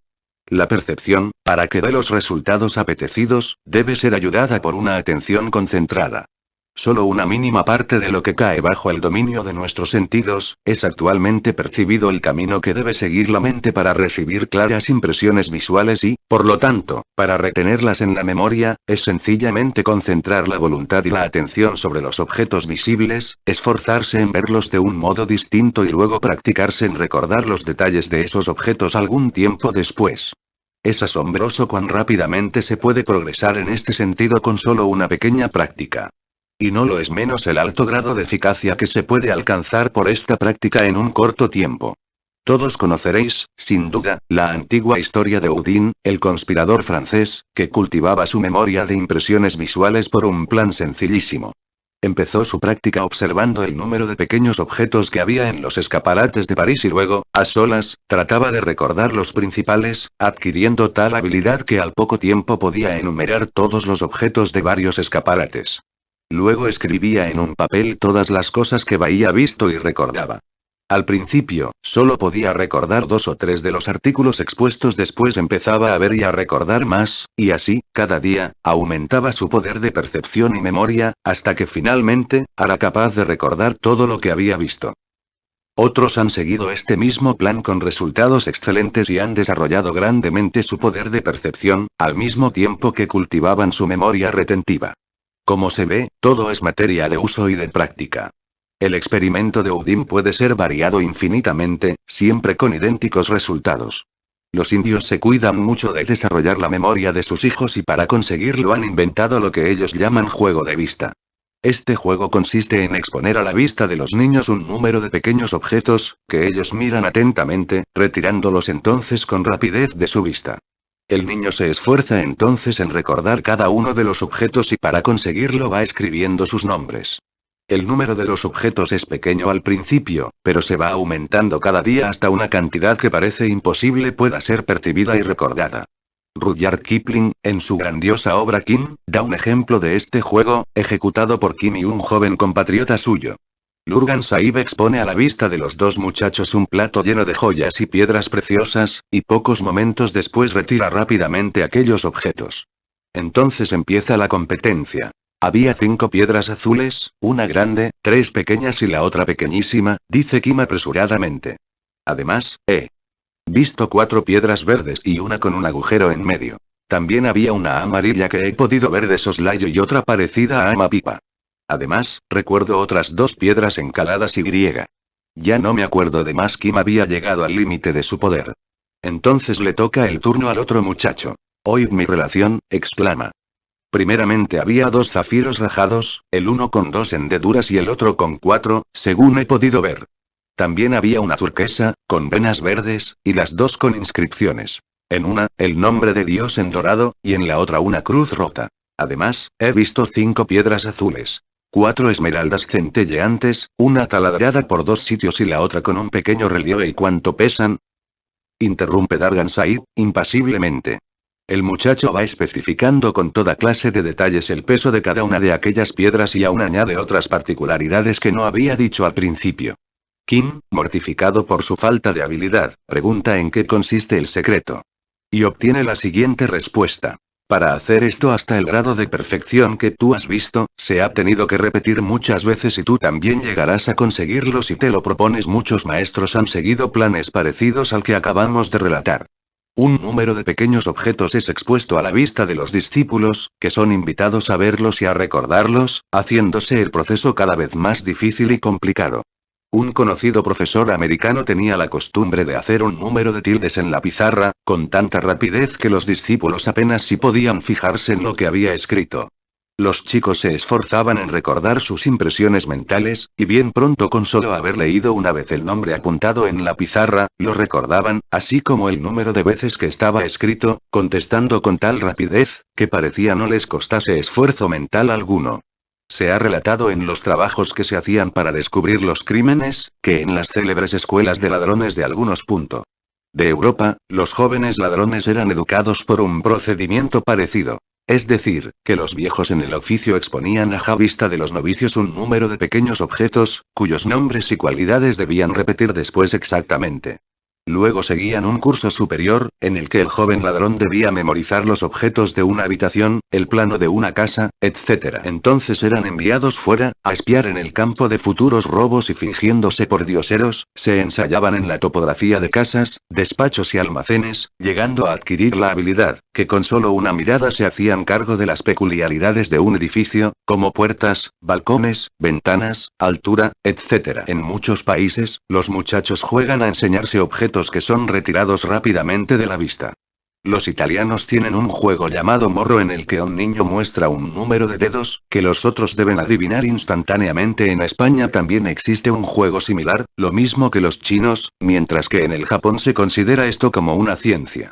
La percepción, para que dé los resultados apetecidos, debe ser ayudada por una atención concentrada. Solo una mínima parte de lo que cae bajo el dominio de nuestros sentidos, es actualmente percibido el camino que debe seguir la mente para recibir claras impresiones visuales y, por lo tanto, para retenerlas en la memoria, es sencillamente concentrar la voluntad y la atención sobre los objetos visibles, esforzarse en verlos de un modo distinto y luego practicarse en recordar los detalles de esos objetos algún tiempo después. Es asombroso cuán rápidamente se puede progresar en este sentido con solo una pequeña práctica. Y no lo es menos el alto grado de eficacia que se puede alcanzar por esta práctica en un corto tiempo. Todos conoceréis, sin duda, la antigua historia de Houdin, el conspirador francés, que cultivaba su memoria de impresiones visuales por un plan sencillísimo. Empezó su práctica observando el número de pequeños objetos que había en los escaparates de París y luego, a solas, trataba de recordar los principales, adquiriendo tal habilidad que al poco tiempo podía enumerar todos los objetos de varios escaparates. Luego escribía en un papel todas las cosas que había visto y recordaba. Al principio, solo podía recordar 2 o 3 de los artículos expuestos, después empezaba a ver y a recordar más, y así, cada día, aumentaba su poder de percepción y memoria, hasta que finalmente, era capaz de recordar todo lo que había visto. Otros han seguido este mismo plan con resultados excelentes y han desarrollado grandemente su poder de percepción, al mismo tiempo que cultivaban su memoria retentiva. Como se ve, todo es materia de uso y de práctica. El experimento de Houdin puede ser variado infinitamente, siempre con idénticos resultados. Los indios se cuidan mucho de desarrollar la memoria de sus hijos y para conseguirlo han inventado lo que ellos llaman juego de vista. Este juego consiste en exponer a la vista de los niños un número de pequeños objetos, que ellos miran atentamente, retirándolos entonces con rapidez de su vista. El niño se esfuerza entonces en recordar cada uno de los objetos y para conseguirlo va escribiendo sus nombres. El número de los objetos es pequeño al principio, pero se va aumentando cada día hasta una cantidad que parece imposible pueda ser percibida y recordada. Rudyard Kipling, en su grandiosa obra Kim, da un ejemplo de este juego, ejecutado por Kim y un joven compatriota suyo. Lurgan Sahib expone a la vista de los 2 muchachos un plato lleno de joyas y piedras preciosas, y pocos momentos después retira rápidamente aquellos objetos. Entonces empieza la competencia. Había 5 piedras azules, una grande, 3 pequeñas y la otra pequeñísima, dice Kim apresuradamente. Además, he visto 4 piedras verdes y una con un agujero en medio. También había una amarilla que he podido ver de soslayo y otra parecida a amapipa. Además, recuerdo otras 2 piedras encaladas y griega. Ya no me acuerdo de más. Kim había llegado al límite de su poder. Entonces le toca el turno al otro muchacho. Oíd mi relación, exclama. Primeramente había 2 zafiros rajados, el uno con 2 hendeduras y el otro con 4, según he podido ver. También había una turquesa, con venas verdes, y las 2 con inscripciones. En una, el nombre de Dios en dorado, y en la otra una cruz rota. Además, he visto 5 piedras azules. 4 esmeraldas centelleantes, una taladrada por 2 sitios y la otra con un pequeño relieve. ¿Y cuánto pesan? Interrumpe Dargan Said, impasiblemente. El muchacho va especificando con toda clase de detalles el peso de cada una de aquellas piedras y aún añade otras particularidades que no había dicho al principio. Kim, mortificado por su falta de habilidad, pregunta en qué consiste el secreto. Y obtiene la siguiente respuesta. Para hacer esto hasta el grado de perfección que tú has visto, se ha tenido que repetir muchas veces y tú también llegarás a conseguirlo si te lo propones. Muchos maestros han seguido planes parecidos al que acabamos de relatar. Un número de pequeños objetos es expuesto a la vista de los discípulos, que son invitados a verlos y a recordarlos, haciéndose el proceso cada vez más difícil y complicado. Un conocido profesor americano tenía la costumbre de hacer un número de tildes en la pizarra, con tanta rapidez que los discípulos apenas si podían fijarse en lo que había escrito. Los chicos se esforzaban en recordar sus impresiones mentales, y bien pronto con solo haber leído una vez el nombre apuntado en la pizarra, lo recordaban, así como el número de veces que estaba escrito, contestando con tal rapidez, que parecía no les costase esfuerzo mental alguno. Se ha relatado en los trabajos que se hacían para descubrir los crímenes, que en las célebres escuelas de ladrones de algunos puntos de Europa, los jóvenes ladrones eran educados por un procedimiento parecido. Es decir, que los viejos en el oficio exponían a vista de los novicios un número de pequeños objetos, cuyos nombres y cualidades debían repetir después exactamente. Luego seguían un curso superior, en el que el joven ladrón debía memorizar los objetos de una habitación, el plano de una casa, etc. Entonces eran enviados fuera, a espiar en el campo de futuros robos y fingiéndose por dioseros, se ensayaban en la topografía de casas, despachos y almacenes, llegando a adquirir la habilidad, que con solo una mirada se hacían cargo de las peculiaridades de un edificio, como puertas, balcones, ventanas, altura, etc. En muchos países, los muchachos juegan a enseñarse objetos que son retirados rápidamente de la vista. Los italianos tienen un juego llamado morro en el que un niño muestra un número de dedos, que los otros deben adivinar instantáneamente. En España también existe un juego similar, lo mismo que los chinos, mientras que en el Japón se considera esto como una ciencia.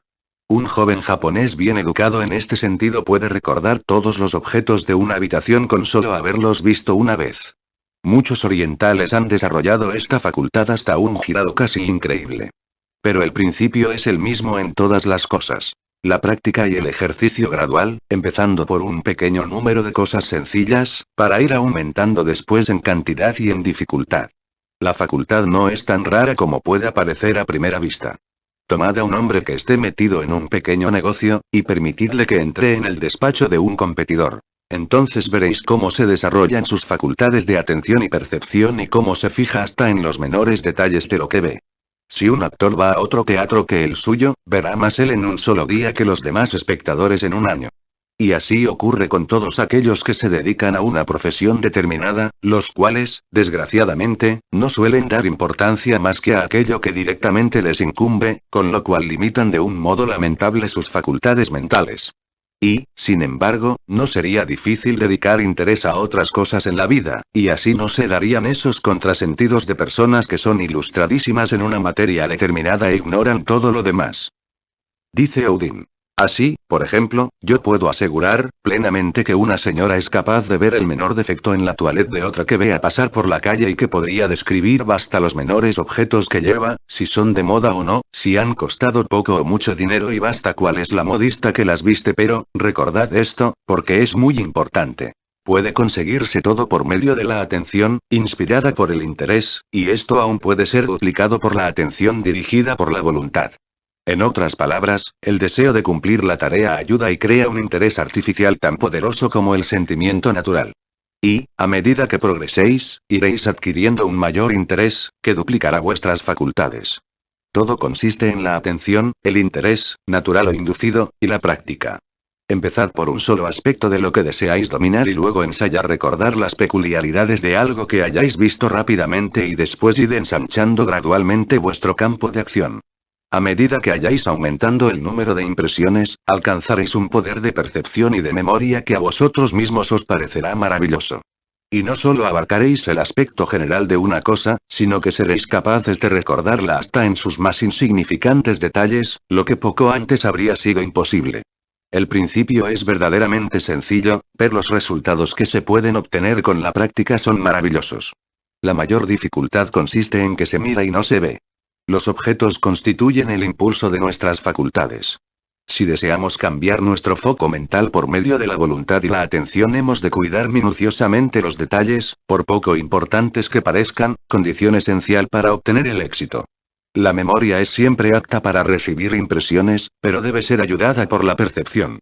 Un joven japonés bien educado en este sentido puede recordar todos los objetos de una habitación con solo haberlos visto una vez. Muchos orientales han desarrollado esta facultad hasta un grado casi increíble. Pero el principio es el mismo en todas las cosas. La práctica y el ejercicio gradual, empezando por un pequeño número de cosas sencillas, para ir aumentando después en cantidad y en dificultad. La facultad no es tan rara como puede parecer a primera vista. Tomad a un hombre que esté metido en un pequeño negocio, y permitidle que entre en el despacho de un competidor. Entonces veréis cómo se desarrollan sus facultades de atención y percepción y cómo se fija hasta en los menores detalles de lo que ve. Si un actor va a otro teatro que el suyo, verá más él en un solo día que los demás espectadores en un año. Y así ocurre con todos aquellos que se dedican a una profesión determinada, los cuales, desgraciadamente, no suelen dar importancia más que a aquello que directamente les incumbe, con lo cual limitan de un modo lamentable sus facultades mentales. Y, sin embargo, no sería difícil dedicar interés a otras cosas en la vida, y así no se darían esos contrasentidos de personas que son ilustradísimas en una materia determinada e ignoran todo lo demás. Dice Odin. Así, por ejemplo, yo puedo asegurar, plenamente que una señora es capaz de ver el menor defecto en la toilette de otra que vea pasar por la calle y que podría describir hasta los menores objetos que lleva, si son de moda o no, si han costado poco o mucho dinero y basta cuál es la modista que las viste. Pero, recordad esto, porque es muy importante. Puede conseguirse todo por medio de la atención, inspirada por el interés, y esto aún puede ser duplicado por la atención dirigida por la voluntad. En otras palabras, el deseo de cumplir la tarea ayuda y crea un interés artificial tan poderoso como el sentimiento natural. Y, a medida que progreséis, iréis adquiriendo un mayor interés, que duplicará vuestras facultades. Todo consiste en la atención, el interés, natural o inducido, y la práctica. Empezad por un solo aspecto de lo que deseáis dominar y luego ensayar recordar las peculiaridades de algo que hayáis visto rápidamente y después id ensanchando gradualmente vuestro campo de acción. A medida que hayáis aumentando el número de impresiones, alcanzaréis un poder de percepción y de memoria que a vosotros mismos os parecerá maravilloso. Y no solo abarcaréis el aspecto general de una cosa, sino que seréis capaces de recordarla hasta en sus más insignificantes detalles, lo que poco antes habría sido imposible. El principio es verdaderamente sencillo, pero los resultados que se pueden obtener con la práctica son maravillosos. La mayor dificultad consiste en que se mira y no se ve. Los objetos constituyen el impulso de nuestras facultades. Si deseamos cambiar nuestro foco mental por medio de la voluntad y la atención, hemos de cuidar minuciosamente los detalles, por poco importantes que parezcan, condición esencial para obtener el éxito. La memoria es siempre apta para recibir impresiones, pero debe ser ayudada por la percepción.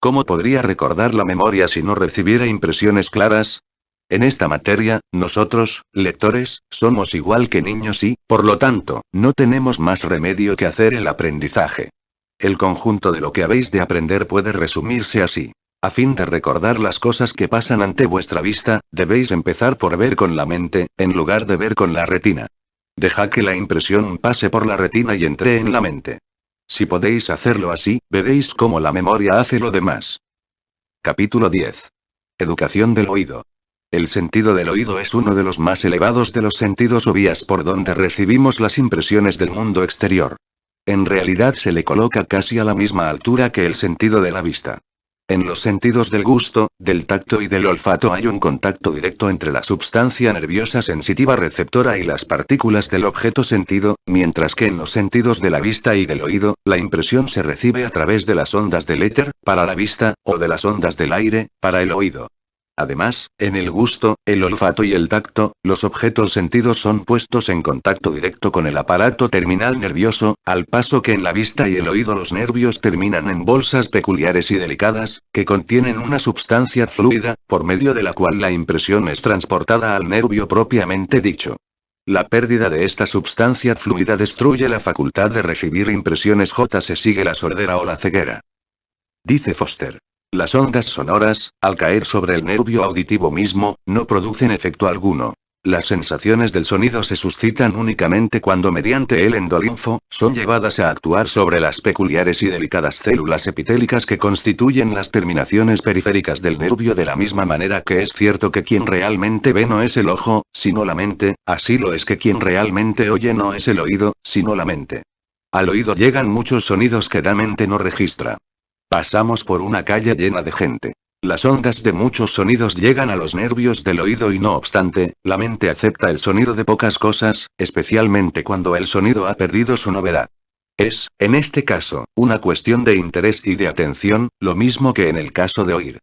¿Cómo podría recordar la memoria si no recibiera impresiones claras? En esta materia, nosotros, lectores, somos igual que niños y, por lo tanto, no tenemos más remedio que hacer el aprendizaje. El conjunto de lo que habéis de aprender puede resumirse así. A fin de recordar las cosas que pasan ante vuestra vista, debéis empezar por ver con la mente, en lugar de ver con la retina. Dejad que la impresión pase por la retina y entre en la mente. Si podéis hacerlo así, veréis cómo la memoria hace lo demás. Capítulo 10. Educación del oído. El sentido del oído es uno de los más elevados de los sentidos o vías por donde recibimos las impresiones del mundo exterior. En realidad se le coloca casi a la misma altura que el sentido de la vista. En los sentidos del gusto, del tacto y del olfato hay un contacto directo entre la substancia nerviosa sensitiva receptora y las partículas del objeto sentido, mientras que en los sentidos de la vista y del oído, la impresión se recibe a través de las ondas del éter, para la vista, o de las ondas del aire, para el oído. Además, en el gusto, el olfato y el tacto, los objetos sentidos son puestos en contacto directo con el aparato terminal nervioso, al paso que en la vista y el oído los nervios terminan en bolsas peculiares y delicadas, que contienen una sustancia fluida, por medio de la cual la impresión es transportada al nervio propiamente dicho. La pérdida de esta sustancia fluida destruye la facultad de recibir impresiones. Se sigue la sordera o la ceguera. Dice Foster. Las ondas sonoras, al caer sobre el nervio auditivo mismo, no producen efecto alguno. Las sensaciones del sonido se suscitan únicamente cuando mediante el endolinfo, son llevadas a actuar sobre las peculiares y delicadas células epitélicas que constituyen las terminaciones periféricas del nervio, de la misma manera que es cierto que quien realmente ve no es el ojo, sino la mente, así lo es que quien realmente oye no es el oído, sino la mente. Al oído llegan muchos sonidos que la mente no registra. Pasamos por una calle llena de gente. Las ondas de muchos sonidos llegan a los nervios del oído y no obstante, la mente acepta el sonido de pocas cosas, especialmente cuando el sonido ha perdido su novedad. Es, en este caso, una cuestión de interés y de atención, lo mismo que en el caso de oír.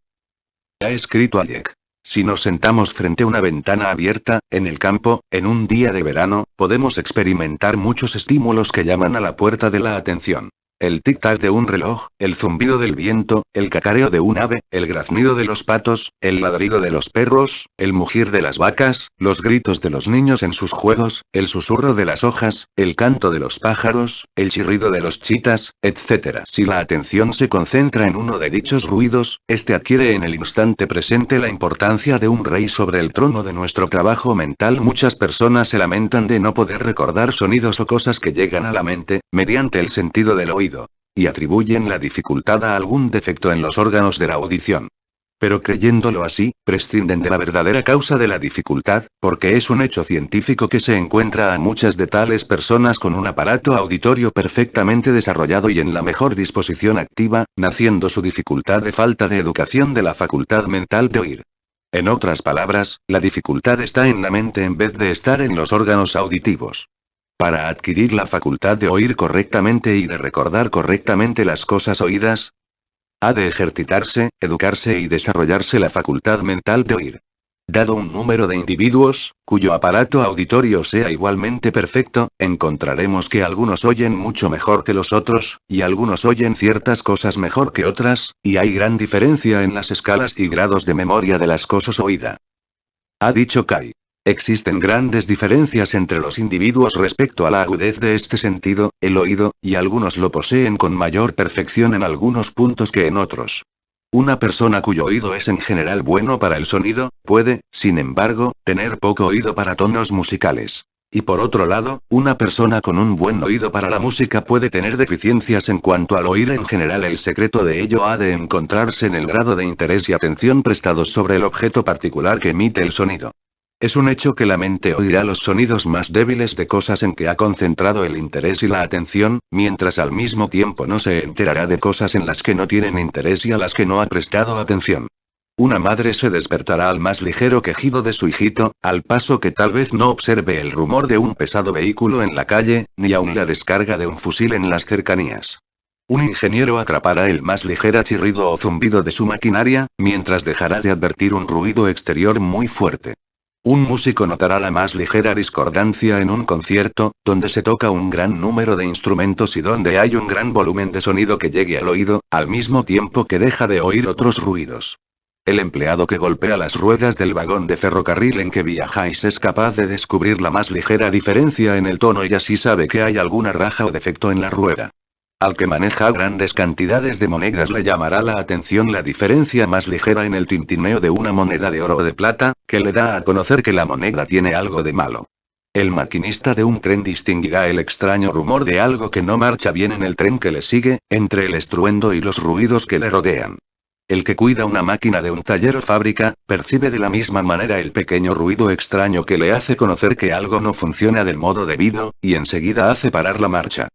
Ha escrito Hayek. Si nos sentamos frente a una ventana abierta, en el campo, en un día de verano, podemos experimentar muchos estímulos que llaman a la puerta de la atención. El tic-tac de un reloj, el zumbido del viento, el cacareo de un ave, el graznido de los patos, el ladrido de los perros, el mugir de las vacas, los gritos de los niños en sus juegos, el susurro de las hojas, el canto de los pájaros, el chirrido de los chitas, etc. Si la atención se concentra en uno de dichos ruidos, este adquiere en el instante presente la importancia de un rey sobre el trono de nuestro trabajo mental. Muchas personas se lamentan de no poder recordar sonidos o cosas que llegan a la mente, mediante el sentido del oído, y atribuyen la dificultad a algún defecto en los órganos de la audición. Pero creyéndolo así, prescinden de la verdadera causa de la dificultad, porque es un hecho científico que se encuentra a muchas de tales personas con un aparato auditorio perfectamente desarrollado y en la mejor disposición activa, naciendo su dificultad de falta de educación de la facultad mental de oír. En otras palabras, la dificultad está en la mente en vez de estar en los órganos auditivos. Para adquirir la facultad de oír correctamente y de recordar correctamente las cosas oídas, ha de ejercitarse, educarse y desarrollarse la facultad mental de oír. Dado un número de individuos, cuyo aparato auditorio sea igualmente perfecto, encontraremos que algunos oyen mucho mejor que los otros, y algunos oyen ciertas cosas mejor que otras, y hay gran diferencia en las escalas y grados de memoria de las cosas oídas. Ha dicho Kai. Existen grandes diferencias entre los individuos respecto a la agudez de este sentido, el oído, y algunos lo poseen con mayor perfección en algunos puntos que en otros. Una persona cuyo oído es en general bueno para el sonido, puede, sin embargo, tener poco oído para tonos musicales. Y por otro lado, una persona con un buen oído para la música puede tener deficiencias en cuanto al oír en general. El secreto de ello ha de encontrarse en el grado de interés y atención prestados sobre el objeto particular que emite el sonido. Es un hecho que la mente oirá los sonidos más débiles de cosas en que ha concentrado el interés y la atención, mientras al mismo tiempo no se enterará de cosas en las que no tienen interés y a las que no ha prestado atención. Una madre se despertará al más ligero quejido de su hijito, al paso que tal vez no observe el rumor de un pesado vehículo en la calle, ni aun la descarga de un fusil en las cercanías. Un ingeniero atrapará el más ligero chirrido o zumbido de su maquinaria, mientras dejará de advertir un ruido exterior muy fuerte. Un músico notará la más ligera discordancia en un concierto, donde se toca un gran número de instrumentos y donde hay un gran volumen de sonido que llegue al oído, al mismo tiempo que deja de oír otros ruidos. El empleado que golpea las ruedas del vagón de ferrocarril en que viajáis es capaz de descubrir la más ligera diferencia en el tono y así sabe que hay alguna raja o defecto en la rueda. Al que maneja grandes cantidades de monedas le llamará la atención la diferencia más ligera en el tintineo de una moneda de oro o de plata, que le da a conocer que la moneda tiene algo de malo. El maquinista de un tren distinguirá el extraño rumor de algo que no marcha bien en el tren que le sigue, entre el estruendo y los ruidos que le rodean. El que cuida una máquina de un taller o fábrica, percibe de la misma manera el pequeño ruido extraño que le hace conocer que algo no funciona del modo debido, y enseguida hace parar la marcha.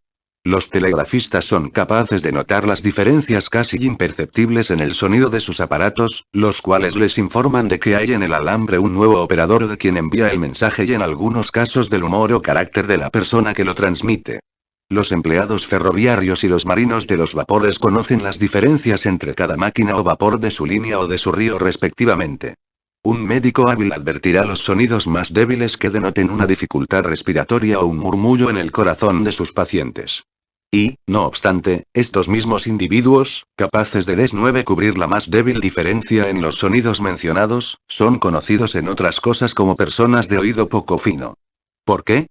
Los telegrafistas son capaces de notar las diferencias casi imperceptibles en el sonido de sus aparatos, los cuales les informan de que hay en el alambre un nuevo operador o de quien envía el mensaje y en algunos casos del humor o carácter de la persona que lo transmite. Los empleados ferroviarios y los marinos de los vapores conocen las diferencias entre cada máquina o vapor de su línea o de su río respectivamente. Un médico hábil advertirá los sonidos más débiles que denoten una dificultad respiratoria o un murmullo en el corazón de sus pacientes. Y, no obstante, estos mismos individuos, capaces de cubrir la más débil diferencia en los sonidos mencionados, son conocidos en otras cosas como personas de oído poco fino. ¿Por qué?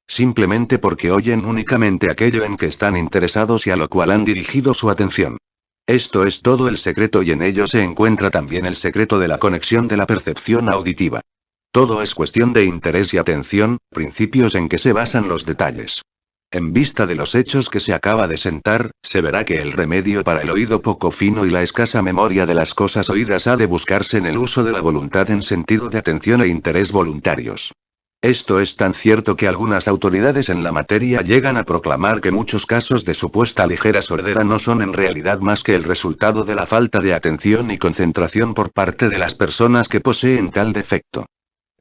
Simplemente porque oyen únicamente aquello en que están interesados y a lo cual han dirigido su atención. Esto es todo el secreto y en ello se encuentra también el secreto de la conexión de la percepción auditiva. Todo es cuestión de interés y atención, principios en que se basan los detalles. En vista de los hechos que se acaba de sentar, se verá que el remedio para el oído poco fino y la escasa memoria de las cosas oídas ha de buscarse en el uso de la voluntad en sentido de atención e interés voluntarios. Esto es tan cierto que algunas autoridades en la materia llegan a proclamar que muchos casos de supuesta ligera sordera no son en realidad más que el resultado de la falta de atención y concentración por parte de las personas que poseen tal defecto.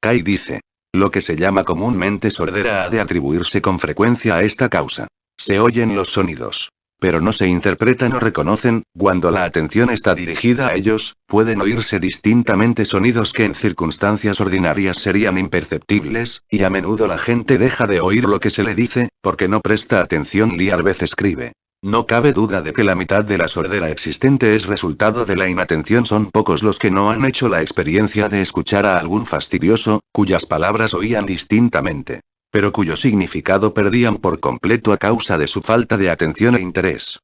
Kai dice. Lo que se llama comúnmente sordera ha de atribuirse con frecuencia a esta causa. Se oyen los sonidos, pero no se interpretan o reconocen. Cuando la atención está dirigida a ellos, pueden oírse distintamente sonidos que en circunstancias ordinarias serían imperceptibles, y a menudo la gente deja de oír lo que se le dice, porque no presta atención. Liarvez escribe. No cabe duda de que la mitad de la sordera existente es resultado de la inatención. Son pocos los que no han hecho la experiencia de escuchar a algún fastidioso, cuyas palabras oían distintamente, pero cuyo significado perdían por completo a causa de su falta de atención e interés.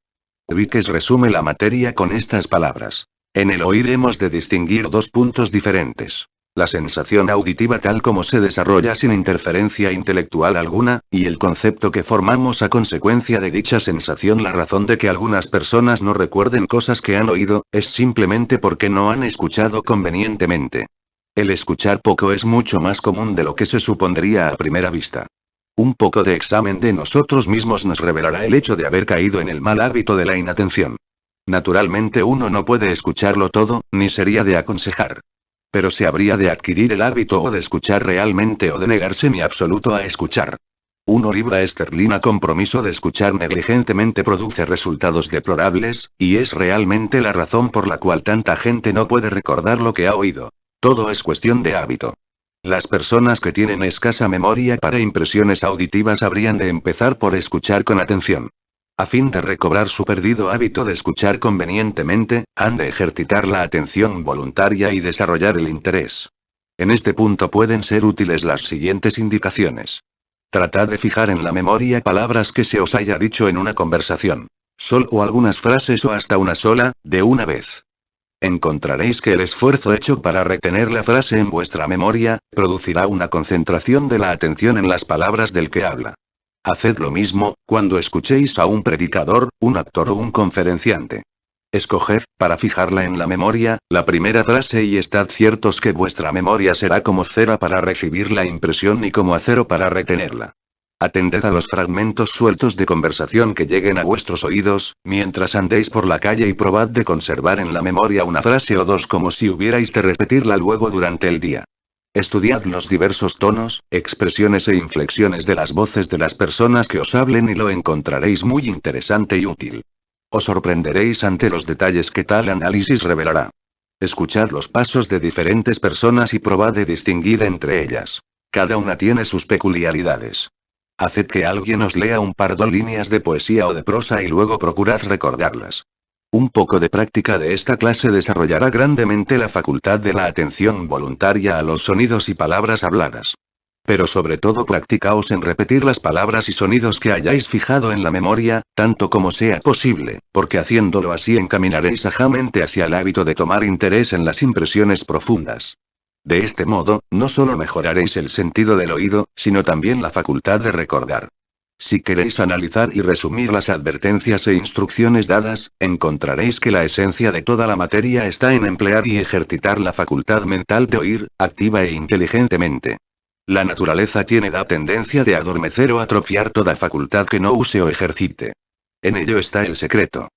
Víquez resume la materia con estas palabras. En el oír hemos de distinguir dos puntos diferentes. La sensación auditiva tal como se desarrolla sin interferencia intelectual alguna, y el concepto que formamos a consecuencia de dicha sensación. La razón de que algunas personas no recuerden cosas que han oído, es simplemente porque no han escuchado convenientemente. El escuchar poco es mucho más común de lo que se supondría a primera vista. Un poco de examen de nosotros mismos nos revelará el hecho de haber caído en el mal hábito de la inatención. Naturalmente uno no puede escucharlo todo, ni sería de aconsejar. Pero se habría de adquirir el hábito o de escuchar realmente o de negarse en absoluto a escuchar. 1 libra esterlina compromiso de escuchar negligentemente produce resultados deplorables, y es realmente la razón por la cual tanta gente no puede recordar lo que ha oído. Todo es cuestión de hábito. Las personas que tienen escasa memoria para impresiones auditivas habrían de empezar por escuchar con atención. A fin de recobrar su perdido hábito de escuchar convenientemente, han de ejercitar la atención voluntaria y desarrollar el interés. En este punto pueden ser útiles las siguientes indicaciones. Tratad de fijar en la memoria palabras que se os haya dicho en una conversación. Solo algunas frases o hasta una sola, de una vez. Encontraréis que el esfuerzo hecho para retener la frase en vuestra memoria, producirá una concentración de la atención en las palabras del que habla. Haced lo mismo, cuando escuchéis a un predicador, un actor o un conferenciante. Escoger, para fijarla en la memoria, la primera frase y estad ciertos que vuestra memoria será como cera para recibir la impresión y como acero para retenerla. Atended a los fragmentos sueltos de conversación que lleguen a vuestros oídos, mientras andéis por la calle y probad de conservar en la memoria una frase o dos como si hubierais de repetirla luego durante el día. Estudiad los diversos tonos, expresiones e inflexiones de las voces de las personas que os hablen y lo encontraréis muy interesante y útil. Os sorprenderéis ante los detalles que tal análisis revelará. Escuchad los pasos de diferentes personas y probad de distinguir entre ellas. Cada una tiene sus peculiaridades. Haced que alguien os lea un par de líneas de poesía o de prosa y luego procurad recordarlas. Un poco de práctica de esta clase desarrollará grandemente la facultad de la atención voluntaria a los sonidos y palabras habladas. Pero sobre todo practicaos en repetir las palabras y sonidos que hayáis fijado en la memoria, tanto como sea posible, porque haciéndolo así encaminaréis sagazmente hacia el hábito de tomar interés en las impresiones profundas. De este modo, no solo mejoraréis el sentido del oído, sino también la facultad de recordar. Si queréis analizar y resumir las advertencias e instrucciones dadas, encontraréis que la esencia de toda la materia está en emplear y ejercitar la facultad mental de oír, activa e inteligentemente. La naturaleza tiene la tendencia de adormecer o atrofiar toda facultad que no use o ejercite. En ello está el secreto.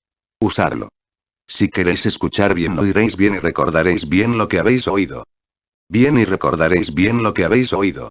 Usarlo. Si queréis escuchar bien, oiréis bien y recordaréis bien lo que habéis oído. Bien y recordaréis bien lo que habéis oído.